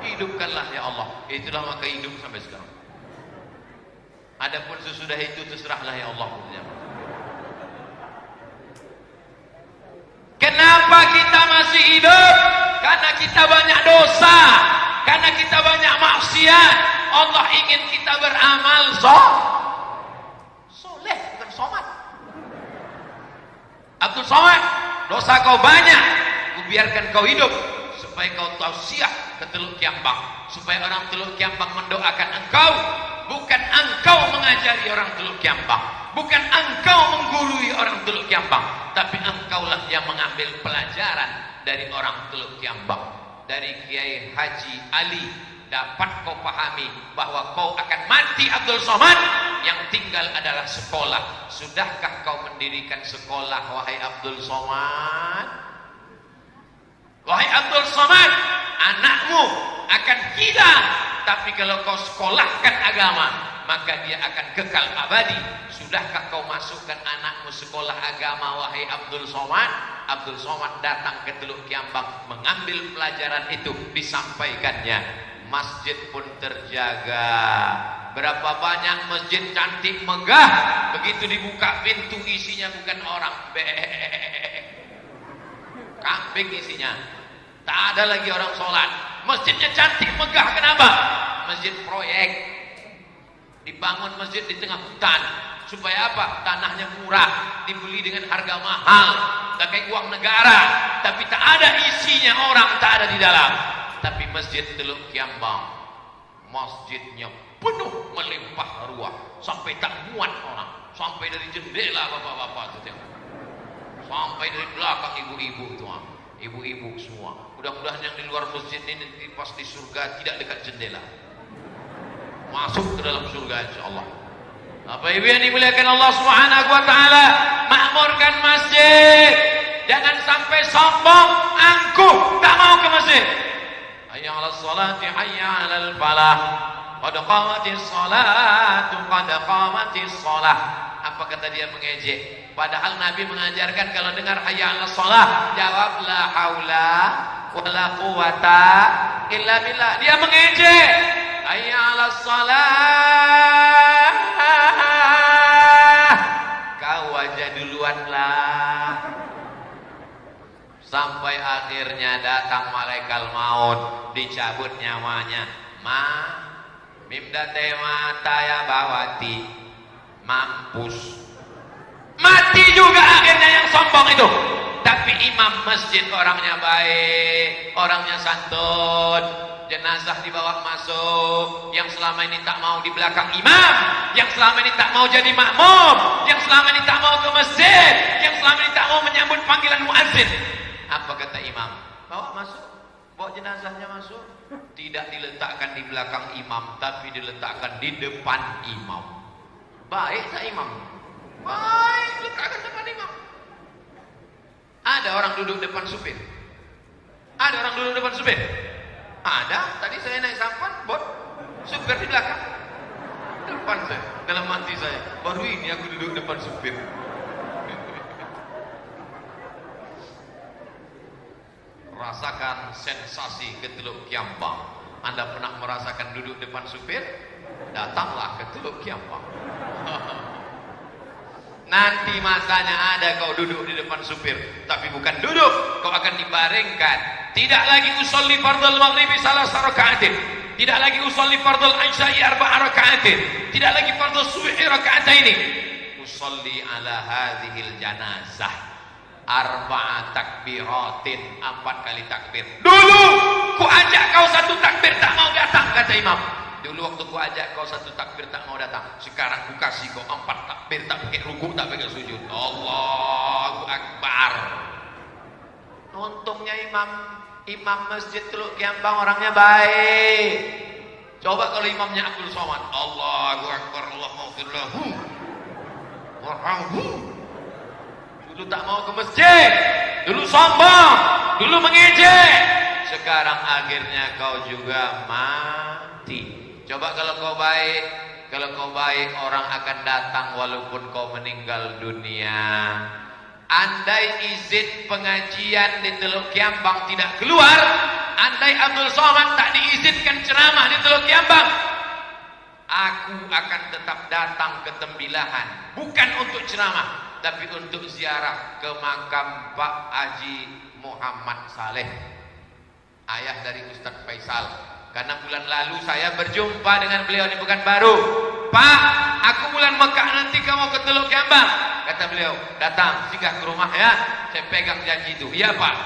Hidupkanlah ya Allah. Itulah maka hidup sampai sekarang. Adapun sesudah itu terserahlah ya Allah. Kenapa kita masih hidup? Karena kita banyak dosa, karena kita banyak maksiat. Allah ingin kita beramal soleh, bukan somat. Abdul Somad, dosa kau banyak, kubiarkan kau hidup supaya kau tausiah ke Teluk Kiampang, supaya orang Teluk Kiampang mendoakan engkau. Bukan engkau mengajari orang Teluk Kiampang, bukan engkau menggurui orang Teluk Kiampang, tapi engkaulah yang mengambil pelajaran dari orang Teluk Kiampang, dari Kiai Haji Ali. Dapat kau pahami bahwa kau akan mati Abdul Somad, yang tinggal adalah sekolah. Sudahkah kau mendirikan sekolah, wahai Abdul Somad? Wahai Abdul Somad, anakmu akan hilang, tapi kalau kau sekolahkan agama, maka dia akan kekal abadi. Sudahkah kau masukkan anakmu sekolah agama, wahai Abdul Somad? Abdul Somad datang ke Teluk Kiampang, mengambil pelajaran itu, disampaikannya. Masjid pun terjaga. Berapa banyak masjid cantik megah, begitu dibuka pintu isinya bukan orang, kambing isinya. Tak ada lagi orang sholat. Masjidnya cantik megah, kenapa? Masjid proyek, dibangun masjid di tengah hutan. Supaya apa? Tanahnya murah, dibeli dengan harga mahal, pakai uang negara, tapi tak ada isinya, orang tak ada di dalam. Tapi masjid Teluk Kiampang, masjidnya penuh melimpah ruah, sampai tak muat orang, sampai dari jendela bapak-bapak itu, sampai dari belakang ibu-ibu itu, ibu-ibu semua. Mudah-mudahan yang di luar masjid ini pas di surga tidak dekat jendela, masuk ke dalam surga insyaallah. Bapak Ibu yang dimuliakan Allah Subhanahu wa taala, makmurkan masjid. Jangan sampai sombong, angkuh, tak mau ke masjid. Hayya 'alas sholati, hayya 'alal falah. Qad qamatis sholatu, qad qamatis sholah. Apa kata dia mengejek? Padahal Nabi mengajarkan kalau dengar hayya 'alas sholah, jawab la haula wala quwata illa billah. Dia mengejek. Hayya 'alas sholah, kau aja duluan lah. Sampai akhirnya datang malaikat maut, dicabut nyawanya. Mimdate mata ya bawati, mampus. Mati juga akhirnya yang sombong itu. Tapi imam masjid orangnya baik, orangnya santun. jenazah dibawa masuk, yang selama ini tak mau di belakang imam, yang selama ini tak mau jadi makmum, yang selama ini tak mau ke masjid, yang selama ini tak mau menyambut panggilan muadzin. Apa kata imam? Bawa masuk, bawa jenazahnya masuk. Tidak diletakkan di belakang imam, tapi diletakkan di depan imam. Baik tak imam? Baik, letakkan depan imam. Ada orang duduk depan supir? Ada orang duduk depan supir? Ada, tadi saya naik sampan, bot, supir di belakang, depan saya, dalam hati saya, baru ini aku duduk depan supir. Rasakan sensasi ke Teluk Kiampang. Anda pernah merasakan duduk depan supir? Datanglah ke Teluk Kiampang. Nanti masanya ada kau duduk di depan supir, tapi bukan duduk, kau akan dibaringkan. Tidak lagi usolli fardhul maghribi salasa raka'atin, tidak lagi usolli fardhul isya'i arba'a raka'atin, tidak lagi fardhul subhi raka'ataini. Usolli ala hadhil janazah arba'a takbiratin, 4 kali takbir. Dulu ku ajak kau 1 takbir tak mau datang, kata imam. Dulu waktu ku ajak kau 1 takbir tak mau datang, sekarang ku kasih kau 4 takbir, tak pakai ruku, tak pakai sujud. Allahu Akbar. Untungnya imam masjid Teluk Kiampang orangnya baik. Coba kalau imamnya Abdul Somad, Allahu Akbar, Allahumma warhamhu. Dulu tak mau ke masjid, dulu sombong, dulu mengejek, sekarang akhirnya kau juga mati. Coba kalau kau baik, orang akan datang walaupun kau meninggal dunia. Andai izin pengajian di Teluk Kiampang tidak keluar, andai Abdul Somad tak diizinkan ceramah di Teluk Kiampang, aku akan tetap datang ke Tembilahan, bukan untuk ceramah, tapi untuk ziarah ke makam Pak Haji Muhammad Saleh, ayah dari Ustadz Faisal. Karena bulan lalu saya berjumpa dengan beliau, ini bukan baru. Pak, aku bulan Mekah nanti kamu ke Teluk Kiampang. Kata beliau, datang, singgah ke rumah ya. Saya pegang janji itu. Iya Pak.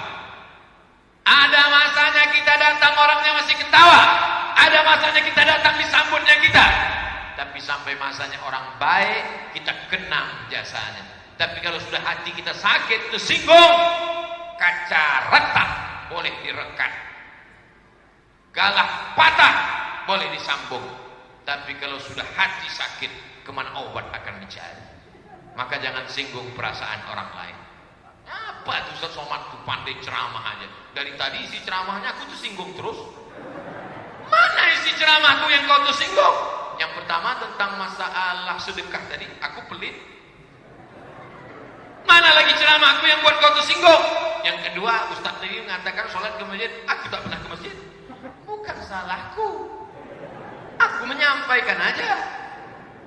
Ada masanya kita datang orangnya masih ketawa. Ada masanya kita datang disambutnya kita. Tapi sampai masanya orang baik, kita kenang jasanya. Tapi kalau sudah hati kita sakit, tersinggung, kaca retak boleh direkat, galah patah boleh disambung. Tapi kalau sudah hati sakit, kemana obat akan dicari? Maka jangan singgung perasaan orang lain. Apa itu Ustaz Somad tuh pandai ceramah aja. Dari tadi isi ceramahnya aku tuh singgung terus. Mana isi ceramahku yang kau tuh singgung? Yang pertama tentang masalah sedekah tadi, aku pelit. Mana lagi ceramahku yang buat kau tuh singgung? Yang kedua, Ustaz tadi mengatakan sholat ke masjid, aku tak pernah ke masjid. Bukan salahku, aku menyampaikan aja.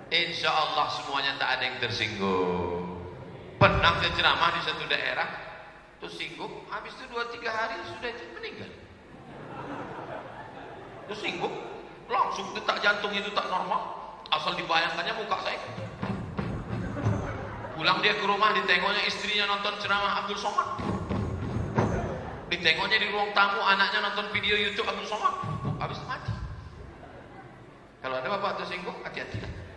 Insya Allah semuanya tak ada yang tersinggung. Pernah saya ceramah di satu daerah, terus singgung, habis itu 2-3 hari sudah meninggal. Terus singgung, langsung detak jantung itu tak normal. Asal dibayangkannya muka saya. Pulang dia ke rumah, ditengoknya istrinya nonton ceramah Abdul Somad. Ditengoknya di ruang tamu, anaknya nonton video YouTube Abdul Somad. Habis mati. Kalau ada bapak tersinggung, hati-hati.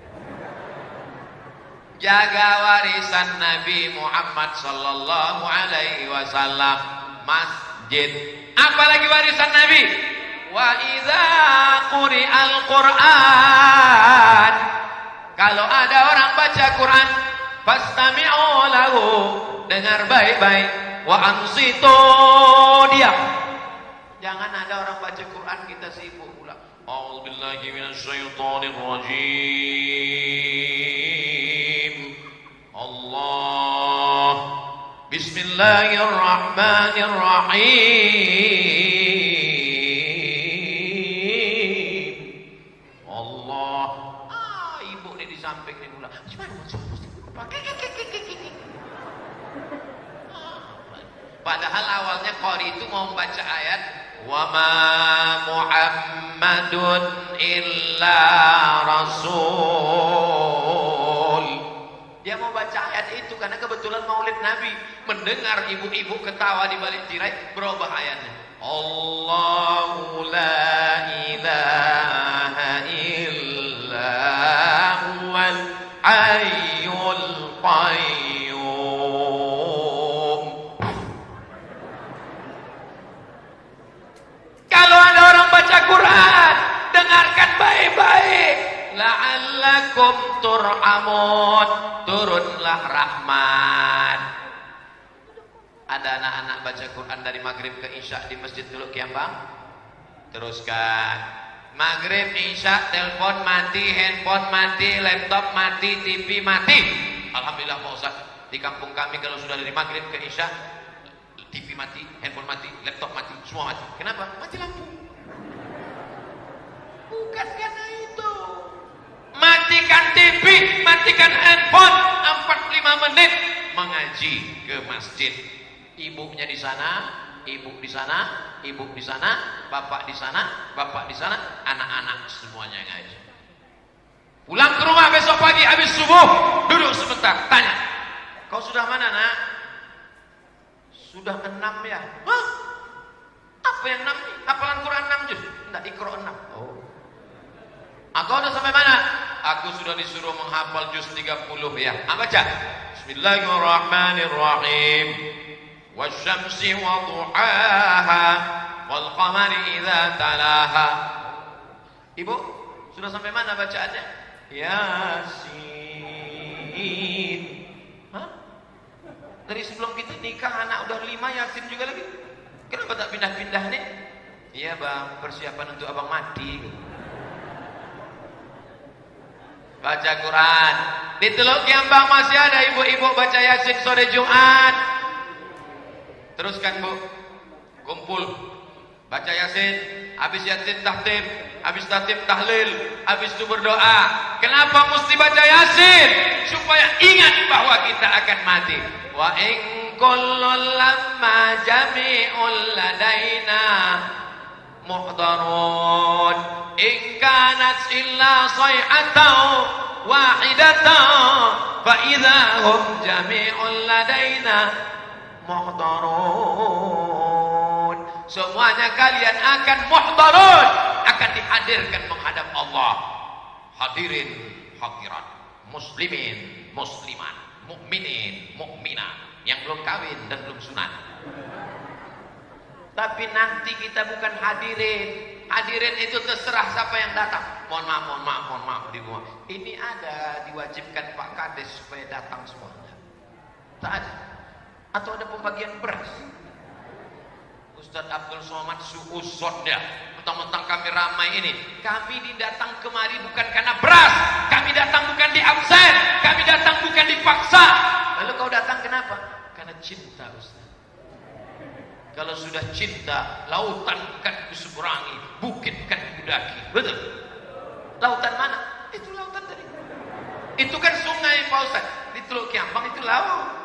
Jaga warisan Nabi Muhammad sallallahu alaihi wasallam, masjid. Apalagi warisan Nabi? Wa idza quri'al Qur'an, kalau ada orang baca Quran, fastami'u lahu, dengar baik-baik, wa ansitu, diam. Jangan ada orang baca Quran kita sibuk pula. A'udzubillahi minasyaitonir rajim. Allah. Bismillahirrahmanirrahim. Allah. Ibu ni di samping ni pula. Gimana padahal awalnya qari itu mau membaca ayat wa ma Muhammadun illa rasul Dia mau baca ayat itu karena kebetulan Maulid Nabi. Mendengar ibu-ibu ketawa di balik tirai, berubah ayatnya. Allahu la ilaha illa huwal hayyul qayyum. Kalau ada orang baca Quran, dengarkan baik-baik. La'allakum turhamun, turunlah rahmat. Ada anak-anak baca Quran dari maghrib ke isya di Masjid Teluk Kiambang? Teruskan. Maghrib, isya, telepon mati, handphone mati, laptop mati, TV mati. Alhamdulillah Pak Ustaz, di kampung kami kalau sudah dari maghrib ke isya, TV mati, handphone mati, laptop mati, semua mati. Kenapa? Mati lampu. Bukan karena itu. Matikan TV, matikan handphone, 45 menit mengaji ke masjid. Ibunya di sana, ibu di sana, ibu di sana, bapak di sana, bapak di sana, anak-anak semuanya ngaji. Pulang ke rumah besok pagi habis subuh, duduk sebentar, tanya, kau sudah mana nak? Sudah 6 ya? Hah? Apa yang 6 nih? Hafalan Quran 6 juz? Enggak, Iqra 6. Oh. Aku udah sampai mana? Aku sudah disuruh menghafal juz 30 ya. Baca. Bismillahirrahmanirrahim. Wasyamsi wa duhaha wal qamari idza talaha. Ibu, sudah sampai mana bacaannya? Yasin. Hah? Dari sebelum kita nikah anak udah 5 Yasin juga lagi. Kenapa tak pindah-pindah nih? Iya bang, persiapan untuk abang mati. Baca Quran. Di Teluk Kiambang masih ada ibu-ibu baca Yasin sore Jumat. Teruskan bu, kumpul baca Yasin, habis Yasin tahtim, habis tahtim tahlil, habis itu berdoa. Kenapa mesti baca Yasin? Supaya ingat bahwa kita akan mati. Wa in kullun lamma jami'un ladaina muhdarun in kanat illa sayhatan wahidatan fa idza hum jami'un ladaina muhdarun. Semuanya kalian akan muhdarun, akan dihadirkan menghadap Allah. Hadirin hadirat, muslimin muslimat, mukminin mukminat yang belum kawin dan belum sunat. Tapi nanti kita bukan hadirin. Hadirin itu terserah siapa yang datang. Mohon maaf di rumah. Ini ada diwajibkan Pak Kades supaya datang semuanya. Tak ada. Atau ada pembagian beras. Ustadz Abdul Somad suuzonnya, mentang-mentang kami ramai ini. Kami didatang kemari bukan karena beras. Kami datang bukan di absen. Kami datang bukan dipaksa. Lalu kau datang kenapa? Karena cinta Ustaz. Kalau sudah cinta, lautan kan kuseberangi, bukit kan kudaki. Betul? Lautan mana? Itu lautan tadi. Itu kan sungai Pak Ustaz. Di Teluk Kiambang itu laut.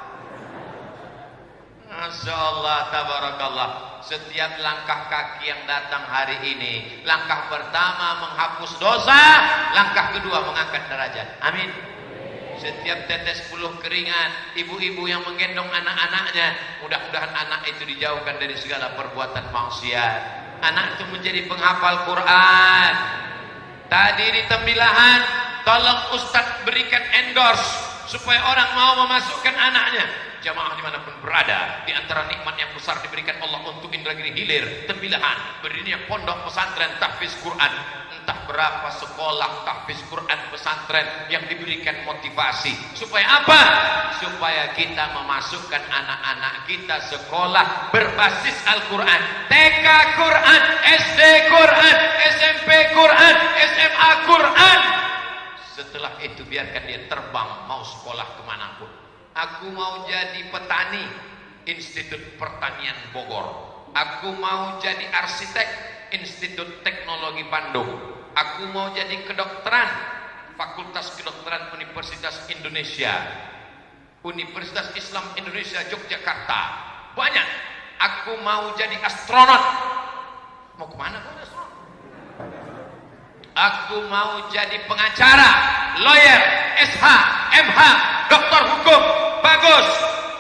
Masya Allah, tabarakallah. Setiap langkah kaki yang datang hari ini, langkah pertama menghapus dosa, langkah kedua mengangkat derajat. Amin. Setiap tetes puluh keringat, ibu-ibu yang menggendong anak-anaknya, mudah-mudahan anak itu dijauhkan dari segala perbuatan maksiat. Anak itu menjadi penghafal Quran. Tadi di tembilahan, tolong Ustadz berikan endorse supaya orang mau memasukkan anaknya. Jamaah dimanapun berada, di antara nikmat yang besar diberikan Allah untuk Indragiri Hilir, Tembilahan, berdirinya pondok pesantren tahfiz Quran. Entah berapa sekolah tahfiz Quran pesantren yang diberikan motivasi. Supaya apa? Supaya kita memasukkan anak-anak kita sekolah berbasis Al-Quran. TK Quran, SD Quran, SMP Quran, SMA Quran. Setelah itu biarkan dia terbang mau sekolah kemanapun. Aku mau jadi petani, Institut Pertanian Bogor. Aku mau jadi arsitek, Institut Teknologi Bandung. Aku mau jadi kedokteran, Fakultas Kedokteran Universitas Indonesia, Universitas Islam Indonesia Yogyakarta. Banyak. Aku mau jadi astronot. Mau kemana kau astronot? Aku mau jadi pengacara, lawyer, SH, MH, doktor hukum, bagus.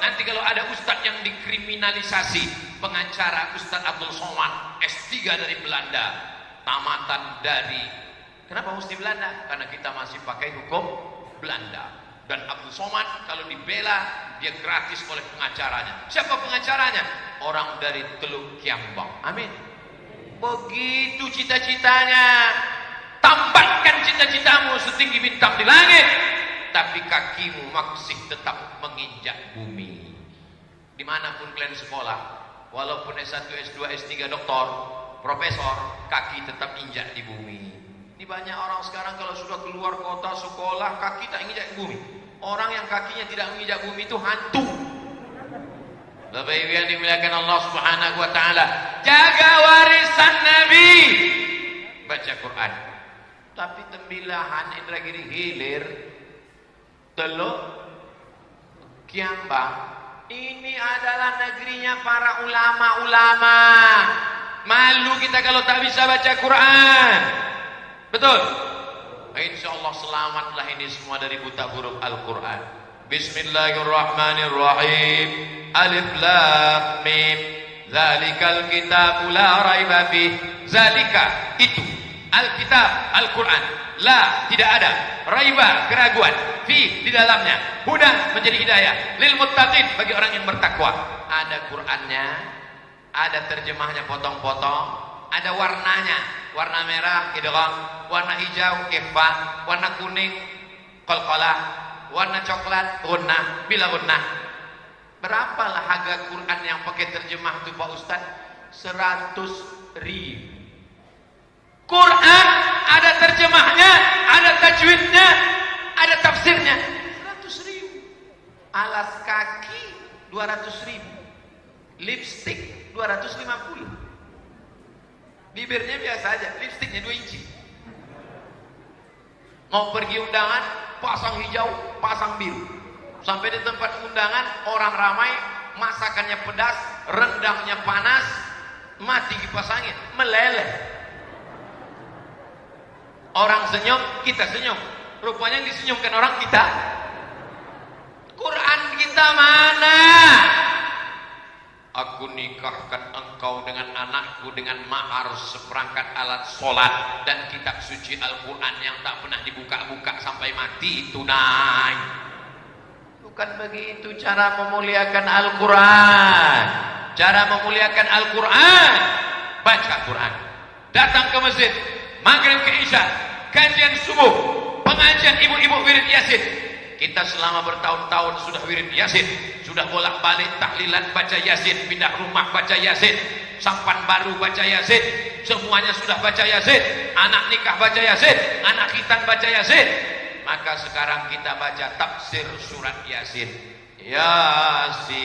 Nanti kalau ada ustadz yang dikriminalisasi, pengacara Ustadz Abdul Somad, S3 dari Belanda, tamatan dari, kenapa mesti Belanda? Karena kita masih pakai hukum Belanda. Dan Abdul Somad kalau dibela, dia gratis oleh pengacaranya. Siapa pengacaranya? Orang dari Teluk Kiambang. Amin. Begitu cita-citanya. Tambatkan cita-citamu setinggi bintang di langit, tapi kakimu masih tetap menginjak bumi. Dimanapun kalian sekolah, walaupun S1, S2, S3, doktor, profesor, kaki tetap injak di bumi. Ini banyak orang sekarang kalau sudah keluar kota sekolah, kaki tak injak di bumi. Orang yang kakinya tidak menginjak bumi itu hantu. Bapak Ibu yang dimuliakan Allah Subhanahu wa taala, jaga warisan Nabi. Baca Quran. Tapi tembilahan Indragiri Hilir, Teluk Kiambang, ini adalah negerinya para ulama-ulama. Malu kita kalau tak bisa baca Quran. Betul? Insyaallah selamatlah ini semua dari buta huruf Al-Quran. Bismillahirrahmanirrahim. Alif Lam Mim. Zalikal kitabu la raiba fih. Zalika itu Alkitab, Al-Quran. La, tidak ada. Raiba, keraguan. Fi, di dalamnya. Huda, menjadi hidayah. Lil muttaqin, bagi orang yang bertakwa. Ada Qurannya, ada terjemahnya potong-potong, ada warnanya. Warna merah, idgham. Warna hijau, ikhfa. Warna kuning, qalqalah. Warna coklat, gunnah. Bila gunnah. Berapalah harga Quran yang pakai terjemah itu Pak Ustaz? 100.000. Quran ada terjemahnya, ada tajwidnya, ada tafsirnya. 100.000. Alas kaki 200.000. Lipstick 250. Bibirnya biasa aja, lipstiknya 2 inci. Mau pergi undangan, pasang hijau, pasang biru. Sampai di tempat undangan, orang ramai, masakannya pedas, rendangnya panas, mati kipas angin, meleleh. Orang senyum, kita senyum. Rupanya yang disenyumkan orang kita. Quran kita mana? Aku nikahkan engkau dengan anakku dengan mahar seperangkat alat sholat dan kitab suci Al-Quran yang tak pernah dibuka-buka sampai mati, tunai. Bukan begitu cara memuliakan Al-Quran. Cara memuliakan Al-Quran, baca Quran, datang ke masjid, maghrib ke isya, kajian subuh, pengajian ibu-ibu wirid yasin. Kita selama bertahun-tahun sudah wirid yasin, sudah bolak-balik tahlilan baca yasin, pindah rumah baca yasin, sampan baru baca yasin, semuanya sudah baca yasin, anak nikah baca yasin, anak khitan baca yasin. Maka sekarang kita baca tafsir surat Yasin. Yasin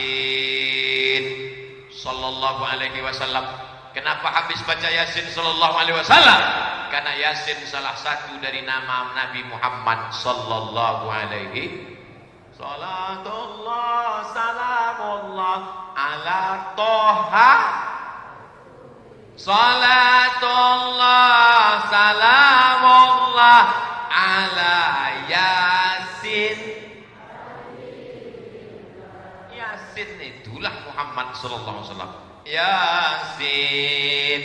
sallallahu alaihi wasallam. Kenapa habis baca Yasin sallallahu alaihi wasallam? Karena Yasin salah satu dari nama Nabi Muhammad sallallahu alaihi. Salatullah salamullah ala Toha. Salatullah salamullah ala Yasin. Yasin itulah Muhammad sallallahu alaihi wasallam. Yasin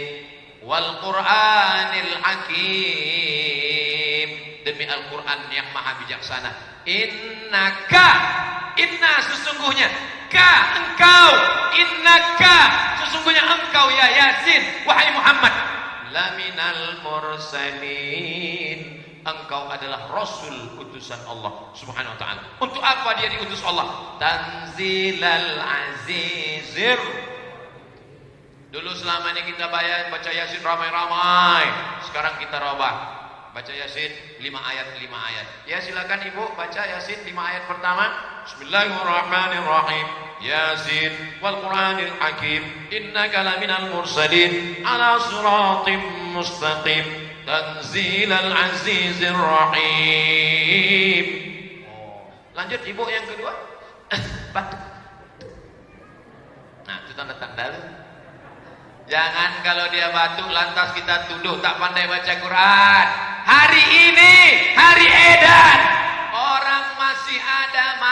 wal Qur'anil Hakim, demi Al-Quran yang maha bijaksana. Innaka, inna sesungguhnya, ka engkau, innaka sesungguhnya engkau ya Yasin, wahai Muhammad, laminal mursalin, engkau adalah Rasul utusan Allah Subhanahu wa ta'ala. Untuk apa dia diutus Allah? Tanzilal azizir. Dulu selama ini kita baca Yasin ramai-ramai. Sekarang kita robah, baca Yasin 5 ayat 5 ayat. Ya silakan ibu baca Yasin 5 ayat pertama. Bismillahirrahmanirrahim. Yasin wal Qur'anil Hakim, innaka laminal mursalin ala siratim mustaqim, tanzilal azizir rahim. Lanjut ibu yang kedua. Batuk. Nah, itu tanda-tanda. Jangan kalau dia batuk lantas kita tuduh tak pandai baca Quran. Hari ini hari edan, orang masih ada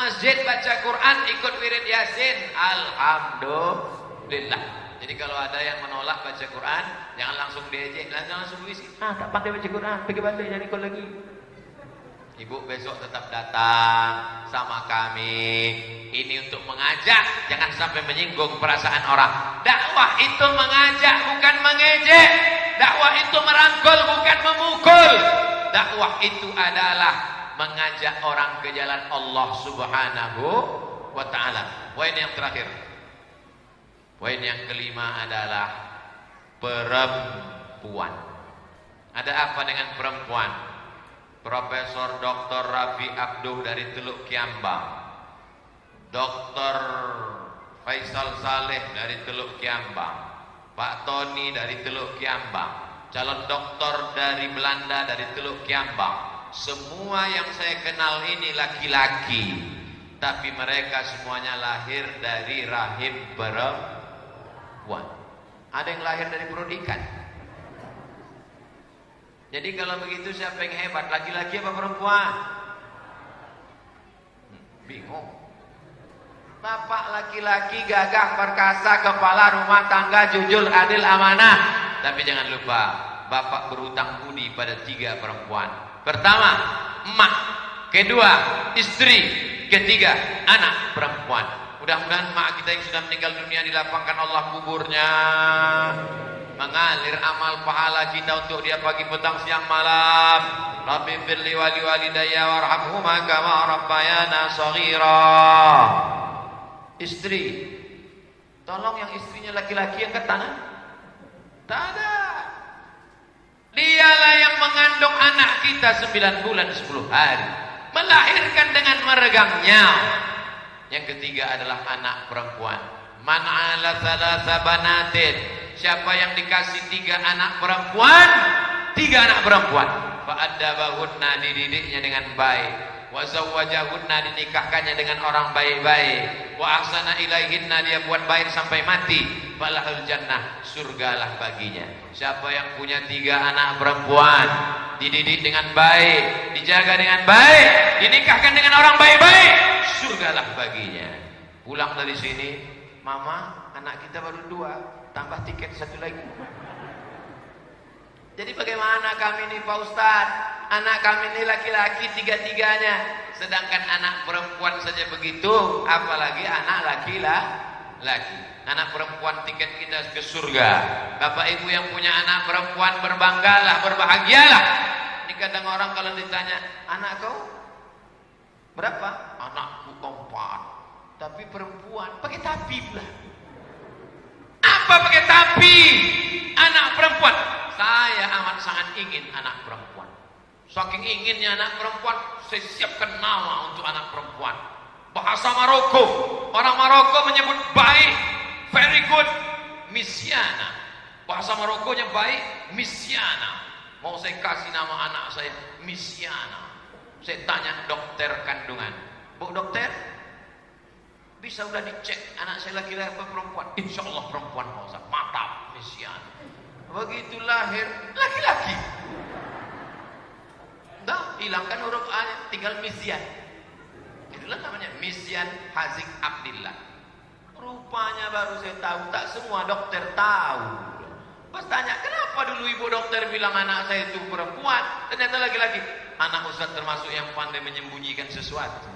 masjid baca Quran, ikut wirid Yasin, alhamdulillah. Jadi kalau ada yang menolak baca Quran, jangan langsung diejek, langsung diisi. Tak pandai baca Quran, pergi balik jangan ikut lagi. Ibu besok tetap datang sama kami. Ini untuk mengajak, jangan sampai menyinggung perasaan orang. Dakwah itu mengajak, bukan mengejek. Dakwah itu merangkul, bukan memukul. Dakwah itu adalah mengajak orang ke jalan Allah Subhanahu wa ta'ala. Poin yang terakhir, poin yang kelima adalah perempuan. Ada apa dengan perempuan? Profesor Dr. Rafi Abduh dari Teluk Kiambang, Dr. Faisal Saleh dari Teluk Kiambang, Pak Tony dari Teluk Kiambang, calon doktor dari Belanda dari Teluk Kiambang. Semua yang saya kenal ini laki-laki, tapi mereka semuanya lahir dari rahim perempuan. Ada yang lahir dari perut ikan. Jadi kalau begitu siapa yang hebat, laki-laki apa perempuan? Bingung. Bapak laki-laki gagah perkasa, kepala rumah tangga, jujur, adil, amanah. Tapi jangan lupa, bapak berutang budi pada 3 perempuan. Pertama, emak. Kedua, istri. Ketiga, anak perempuan. Mudah-mudahan emak kita yang sudah meninggal dunia dilapangkan Allah kuburnya, mengalir amal pahala kita untuk dia pagi, petang, siang, malam. Rabbi firli wali walidayya warhamhuma kama rabbayana shaghira. Istri, tolong yang istrinya laki-laki angkat tangan. Tak ada. Dialah yang mengandung anak kita 9 bulan 10 hari, melahirkan dengan meregang nyawa. Yang ketiga adalah anak perempuan. Man ala thalatha banatin, siapa yang dikasih 3 anak perempuan, 3 anak perempuan, fa'addabahunna, dididiknya dengan baik, wa zawwajahunna, dinikahkannya dengan orang baik-baik, wa ahsana ilaihinna, dia buat baik sampai mati, falahul jannah, surgalah baginya. Siapa yang punya 3 anak perempuan, dididik dengan baik, dijaga dengan baik, dinikahkan dengan orang baik-baik, surgalah baginya. Pulang dari sini, mama, anak kita baru 2, tambah tiket 1 lagi. Jadi bagaimana kami ini Pak Ustadz? Anak kami ini laki-laki 3-3-nya, sedangkan anak perempuan saja begitu, apalagi anak laki-laki. Anak perempuan tiket kita ke surga. Bapak ibu yang punya anak perempuan, berbanggalah, berbahagialah. Ini kadang orang kalau ditanya, anak kau berapa? Anakku 4, tapi perempuan. Pakai tapi pula. Apa pakai tapi? Anak perempuan. Saya amat sangat ingin anak perempuan. Saking inginnya anak perempuan, saya siapkan nama untuk anak perempuan. Bahasa Maroko, orang Maroko menyebut baik, very good, Misyana. Bahasa Marokonya baik, Misyana. Mau saya kasih nama anak saya Misyana. Saya tanya dokter kandungan, Bu dokter, bisa udah dicek anak saya laki-laki apa perempuan? Insya Allah perempuan, mau saya mantap, Misyana. Begitu lahir laki-laki, dah hilangkan huruf A, tinggal Misyan. Itulah namanya Misyan Hazik Abdillah. Rupanya baru saya tahu, tak semua dokter tahu. Pas tanya, kenapa dulu ibu dokter bilang anak saya itu perempuan, ternyata laki-laki. Anak Ustaz termasuk yang pandai menyembunyikan sesuatu.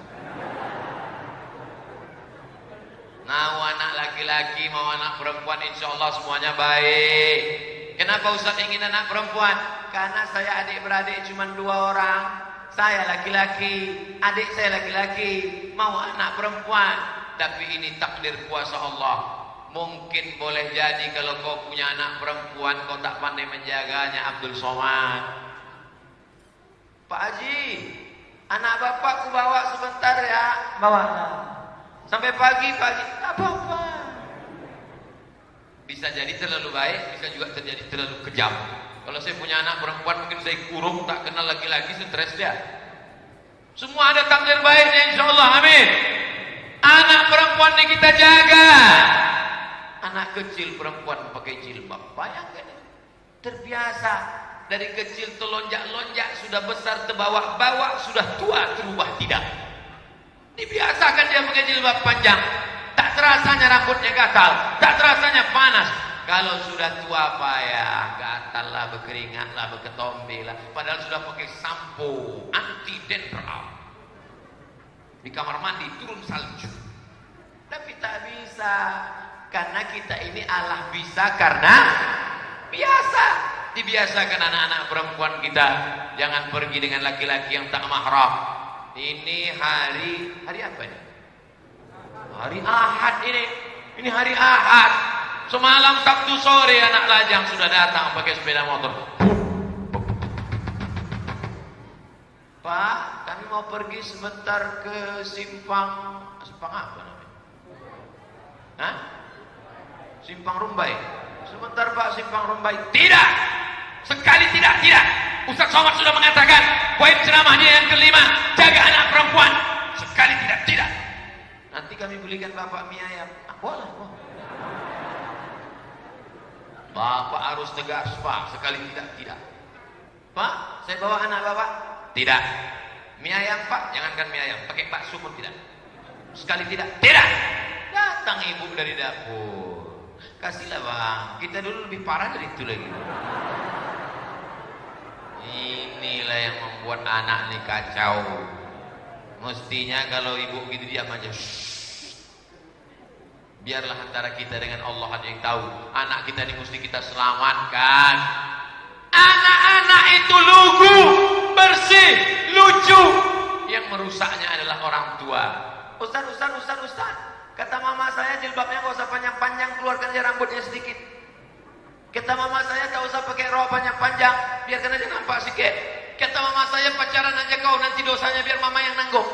Mau anak laki-laki, mau anak perempuan, insya Allah semuanya baik. Kenapa Ustaz ingin anak perempuan? Karena saya adik-beradik cuma 2 orang. Saya laki-laki, adik saya laki-laki, mau anak perempuan. Tapi ini takdir kuasa Allah. Mungkin boleh jadi kalau kau punya anak perempuan, kau tak pandai menjaganya, Abdul Somad. Pak Haji, anak bapak ku bawa sebentar ya. Bawa. Sampai pagi, tak apa-apa. Bisa jadi terlalu baik, bisa juga terjadi terlalu kejam. Kalau saya punya anak perempuan, mungkin saya kurung, tak kenal laki-laki, stres dia. Semua ada takdir baiknya, insya Allah, amin. Anak perempuan ini kita jaga. Anak kecil perempuan pakai jilbab, bayangkan, terbiasa dari kecil telonjak-lonjak, sudah besar terbawa-bawa, sudah tua terubah tidak. Dibiasakan dia pakai jilbab panjang. Tak terasanya rambutnya gatal, tak terasanya panas. Kalau sudah tua payah, gatal lah, berkeringat lah, berketombe lah. Padahal sudah pakai sampo anti dandruff. Di kamar mandi turun salju. Tapi tak bisa, karena kita ini Allah bisa karena biasa. Dibiasakan anak-anak perempuan kita jangan pergi dengan laki-laki yang tak mahram. Ini hari apa ini? Hari Ahad ini. Ini hari Ahad. Semalam Sabtu sore anak lajang sudah datang pakai sepeda motor. Pak, kami mau pergi sebentar ke simpang apa namanya? Hah? Simpang Rumbai. Sebentar Pak, simpang Rumbai. Tidak. Sekali tidak. Ustaz Somad sudah mengatakan poin ceramahnya yang kelima, jaga anak perempuan. Sekali tidak. Nanti kami belikan Bapak mie ayam. Boleh. Bapak harus tegas Pak, sekali tidak. Pak, saya bawa anak Bapak. Tidak. Mie ayam Pak, jangankan mie ayam, pakai bakso pun tidak. Sekali tidak. Datang ibu dari dapur. Kasihlah Bang, kita dulu lebih parah dari itu lagi. Inilah yang membuat anak nih kacau. Mestinya kalau ibu gitu diam aja. Biarlah antara kita dengan Allah ada yang tahu. Anak kita ini mesti kita selamatkan. Anak-anak itu lugu, bersih, lucu. Yang merusaknya adalah orang tua. Ustaz. Kata mama saya jilbabnya gak usah panjang-panjang, keluarkan aja rambutnya sedikit. Kata mama saya tak usah pakai rok panjang-panjang, biarkan aja nampak sikit. Kata mama saya pacaran aja kau, nanti dosanya biar mama yang nanggung.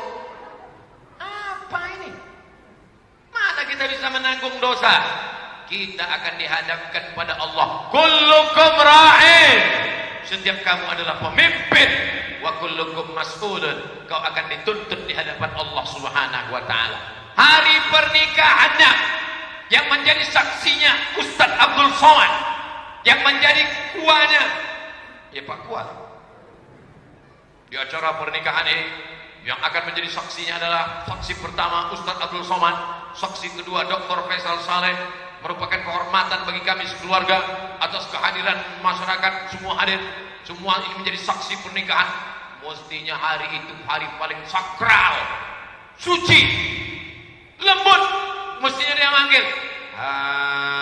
Apa ini? Mana kita bisa menanggung dosa? Kita akan dihadapkan pada Allah. Kullukum ra'in. Setiap kamu adalah pemimpin. Wa kullukum mas'ulun. Kau akan dituntut di hadapan Allah Subhanahu wa taala. Hari pernikahannya yang menjadi saksinya Ustaz Abdul Somad, yang menjadi kuanya ya Pak Kuat. Di acara pernikahan ini yang akan menjadi saksinya adalah saksi pertama Ustaz Abdul Somad, saksi kedua Dr. Faisal Saleh. Merupakan kehormatan bagi kami sekeluarga atas kehadiran masyarakat semua hadir. Semua ini menjadi saksi pernikahan. Mestinya hari itu hari paling sakral, suci, lembut. Mestinya dia manggil, hai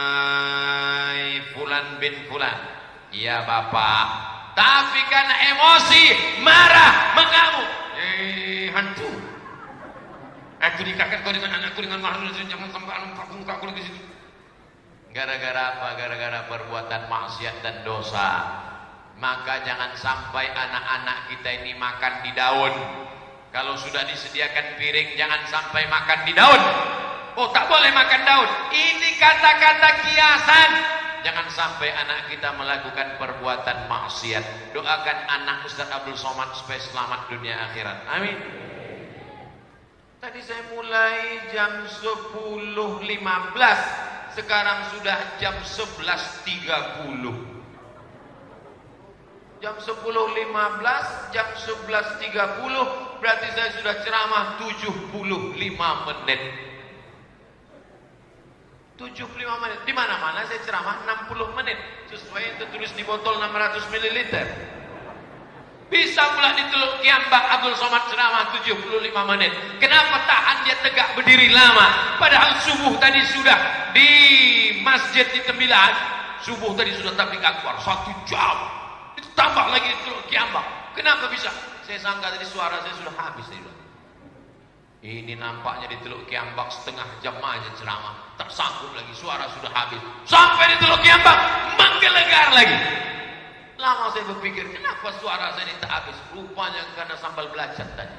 Fulan bin Fulan. Iya Bapak. Tapi karena emosi, marah, mengamuk. Hantu. Aku nikahkan kau dengan anakku dengan mahal, jangan sampai muka aku di situ. Gara-gara apa? Gara-gara perbuatan maksiat dan dosa. Maka jangan sampai anak-anak kita ini makan di daun. Kalau sudah disediakan piring, jangan sampai makan di daun. Oh, tak boleh makan daun. Ini kata-kata kiasan. Jangan sampai anak kita melakukan perbuatan maksiat. Doakan anak Ustaz Abdul Somad supaya selamat dunia akhirat. Amin. Tadi saya mulai jam 10.15. Sekarang sudah jam 11.30. Jam 10.15, jam 11.30, berarti saya sudah ceramah 75 menit. 75 menit. Di mana-mana saya ceramah 60 menit. Sesuai yang tertulis di botol 600 ml. Bisa pula di Teluk Kiambak Abdul Somad ceramah 75 menit. Kenapa tahan dia tegak berdiri lama? Padahal subuh tadi sudah di masjid di Tembilan. Subuh tadi sudah tabligh akbar 1 jam. Ditambah lagi di Teluk Kiambak. Kenapa bisa? Saya sangka tadi suara saya sudah habis. Ini nampaknya di Teluk Kiambak setengah jam aja ceramah. Tak sanggup lagi, suara sudah habis. Sampai di Teluk Kiambak menggelegar lagi. Lama saya berpikir, kenapa suara saya ini tak habis? Rupanya karena sambal belacan tadi.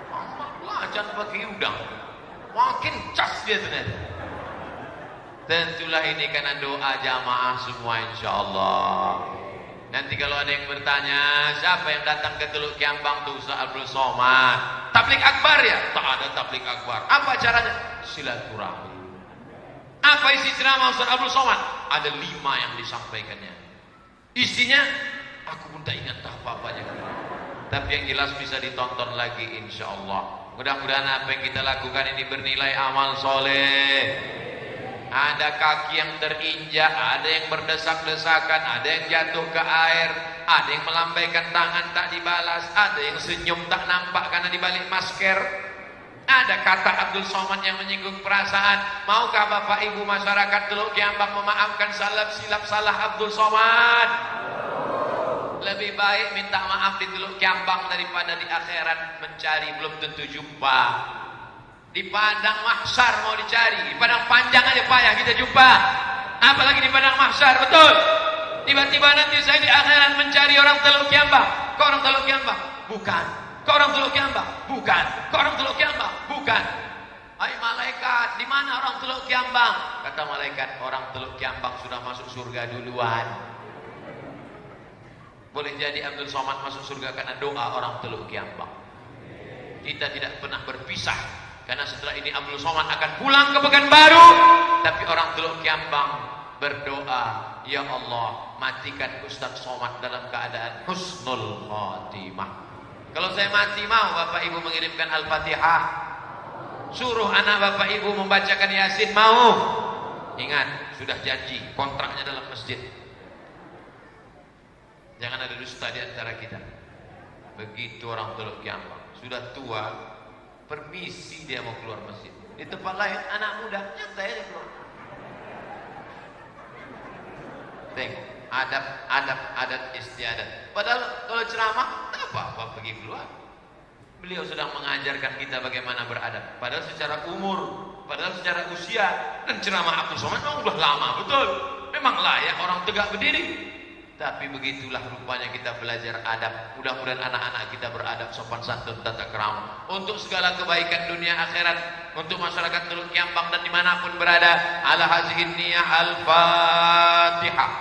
Sambal belacan pakai udang. Makin cas dia ternyata. Tentulah ini karena doa jamaah semua insyaAllah. Nanti kalau ada yang bertanya, siapa yang datang ke Teluk Kiambang tuh Ustaz Abdul Somad? Tabligh akbar ya? Tak ada tabligh akbar. Apa caranya? Silaturahmi. Apa isi ceramah Ustaz Abdul Somad? Ada 5 yang disampaikannya. Isinya aku pun tak ingat apa-apanya. Tapi yang jelas bisa ditonton lagi insyaallah. Mudah-mudahan apa yang kita lakukan ini bernilai amal soleh. Ada kaki yang terinjak, ada yang berdesak-desakan, ada yang jatuh ke air, ada yang melambaikan tangan tak dibalas, ada yang senyum tak nampak karena dibalik masker. Ada kata Abdul Somad yang menyinggung perasaan. Maukah Bapak Ibu masyarakat Teluk Kiambang memaafkan silap salah Abdul Somad? Lebih baik minta maaf di Teluk Kiambang daripada di akhirat mencari belum tentu jumpa. Di padang mahsyar mau dicari, di padang panjang aja payah kita jumpa, apalagi di padang mahsyar. Betul. Tiba-tiba nanti saya di akhirat mencari orang Teluk Kiambang. Kau orang Teluk Kiambang? Bukan. Kau orang Teluk Kiambang? Bukan. Kau orang Teluk Kiambang? Bukan. Hai malaikat, di mana orang Teluk Kiambang? Kata malaikat, orang Teluk Kiambang sudah masuk surga duluan. Boleh jadi Abdul Somad masuk surga karena doa orang Teluk Kiambang. Kita tidak pernah berpisah. Karena setelah ini Abdul Somad akan pulang ke Pekanbaru, tapi orang Teluk Kiambang berdoa, ya Allah, matikan Ustaz Somad dalam keadaan husnul khatimah. Kalau saya mati, mau Bapak Ibu mengirimkan Al-Fatihah? Suruh anak Bapak Ibu membacakan Yasin, mau? Ingat, sudah janji, kontraknya dalam masjid. Jangan ada dusta di antara kita. Begitu orang Teluk Kiambang sudah tua, permisi dia mau keluar masjid. Di tempat lain anak muda nyantai aja keluar. Tengok adab istiadat. Padahal kalau ceramah tak apa-apa pergi keluar. Beliau sedang mengajarkan kita bagaimana beradab. Padahal secara umur, padahal secara usia, dan ceramah Abdul Somad memang udah lama, betul. Memang layak orang tegak berdiri. Tapi begitulah rupanya kita belajar adab. Mudah-mudahan anak-anak kita beradab, sopan santun, tata krama. Untuk segala kebaikan dunia akhirat, untuk masyarakat Teluk Kiambang dan dimanapun berada. Ala hazihin niyah al-Fatihah.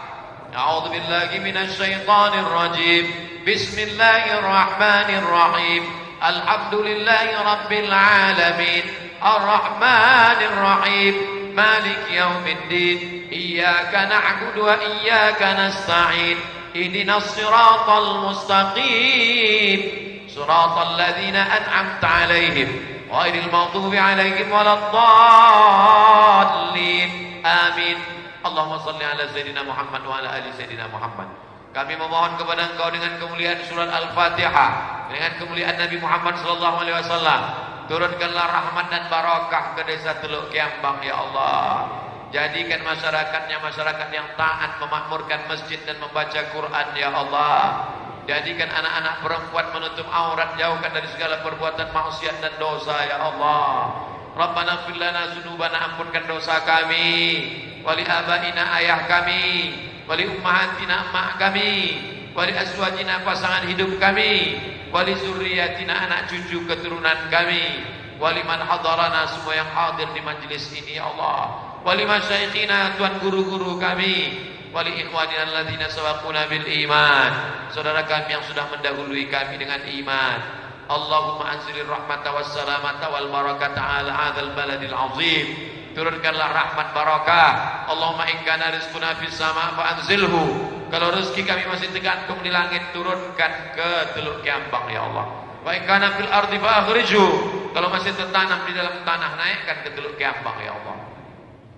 A'udzu billahi minasy syaithanir rajim. Bismillahirrahmanirrahim. Alhamdulillahi rabbil alamin. Ar-Rahmanir Rahim. Malik yaumiddin. Iyyaka na'budu wa iyyaka nasta'in. Ihdinas siratal mustaqim. Siratal ladzina an'amta 'alaihim ghairil maghdubi 'alaihim waladdallin. Amin. Allahumma shalli ala sayyidina Muhammad wa ala ali sayyidina Muhammad. Kami memohon kepada Engkau dengan kemuliaan surat Al-Fatihah, dengan kemuliaan Nabi Muhammad sallallahu alaihi wasallam, turunkanlah rahmat dan barakah ke desa Teluk Kiambang ya Allah. Jadikan masyarakatnya masyarakat yang taat, memakmurkan masjid dan membaca Quran ya Allah. Jadikan anak-anak perempuan menutup aurat, jauhkan dari segala perbuatan maksiat dan dosa ya Allah. Rabbana ighfir lana dzunubana, ampunkan dosa kami, wali abaina ayah kami, wali ummahatina emak kami, wali azwajina pasangan hidup kami, wali zurriyatina anak cucu keturunan kami, wali man hadarana semua yang hadir di majlis ini ya Allah. Wali masyaikhina, tuan guru-guru kami, wali ikhwanina alladzina sabaquna bil iman, saudara kami yang sudah mendahului kami dengan iman. Allahumma anzilir rahmata was salamata wal barakata ala hadzal baladil azim. Turunkanlah rahmat barakah. Allahumma in kana rizquna fis sama' fa anzilhu. Kalau rezeki kami masih tergantung di langit, turunkan ke Teluk Kiambang ya Allah. Wa in kana fil ardi fa akhrijhu. Kalau masih tertanam di dalam tanah, naikkan ke Teluk Kiambang ya Allah.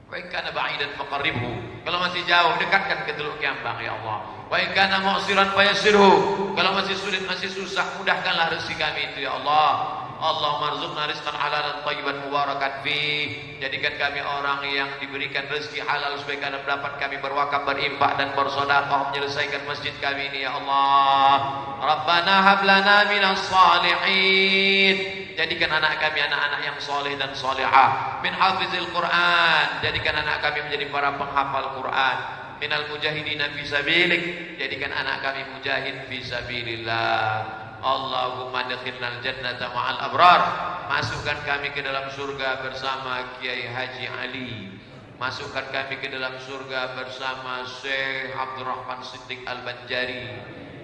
Wa in kana ba'idan faqarribhu. Kalau masih jauh, dekatkan ke Teluk Kiambang ya Allah. Wa in kana mu'siran fayassirhu. Kalau masih sulit, masih susah, mudahkanlah rezeki kami itu ya Allah. Allahumma rzuqna rizqan halalan thayyiban mubarakan fih. Jadikan kami orang yang diberikan rezeki halal supaya kami dapat kami berwakaf, berinfak dan bersedekah menyelesaikan masjid kami ini ya Allah. Rabbana hab lana minas salihin. Jadikan anak kami anak-anak yang soleh dan solehah. Min hafizil Quran. Jadikan anak kami menjadi para penghafal Quran. Minal mujahidina fi sabilik. Jadikan anak kami mujahid fi sabilillah. Allahumma adkhilnal jannata ma'al abrar. Masukkan kami ke dalam surga bersama Kiai Haji Ali. Masukkan kami ke dalam surga bersama Syekh Abdurrahman Siddiq Al-Banjari.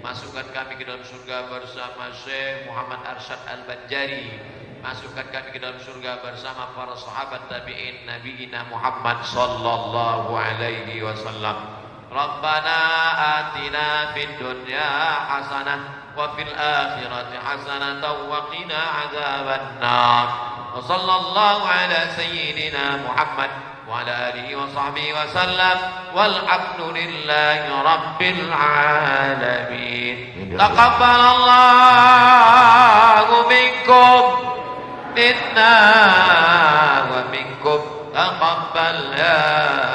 Masukkan kami ke dalam surga bersama Syekh Muhammad Arsyad Al-Banjari. Masukkan kami ke dalam surga bersama para sahabat tabi'in Nabiina Muhammad sallallahu alaihi wasallam. Rabbana atina fid dunya hasanah وفي الآخرة حسنة وقنا عذاب النار وصلى الله على سيدنا محمد وعلى آله وصحبه وسلم والحمد لله رب العالمين تقبل الله منكم منا ومنكم تقبل يا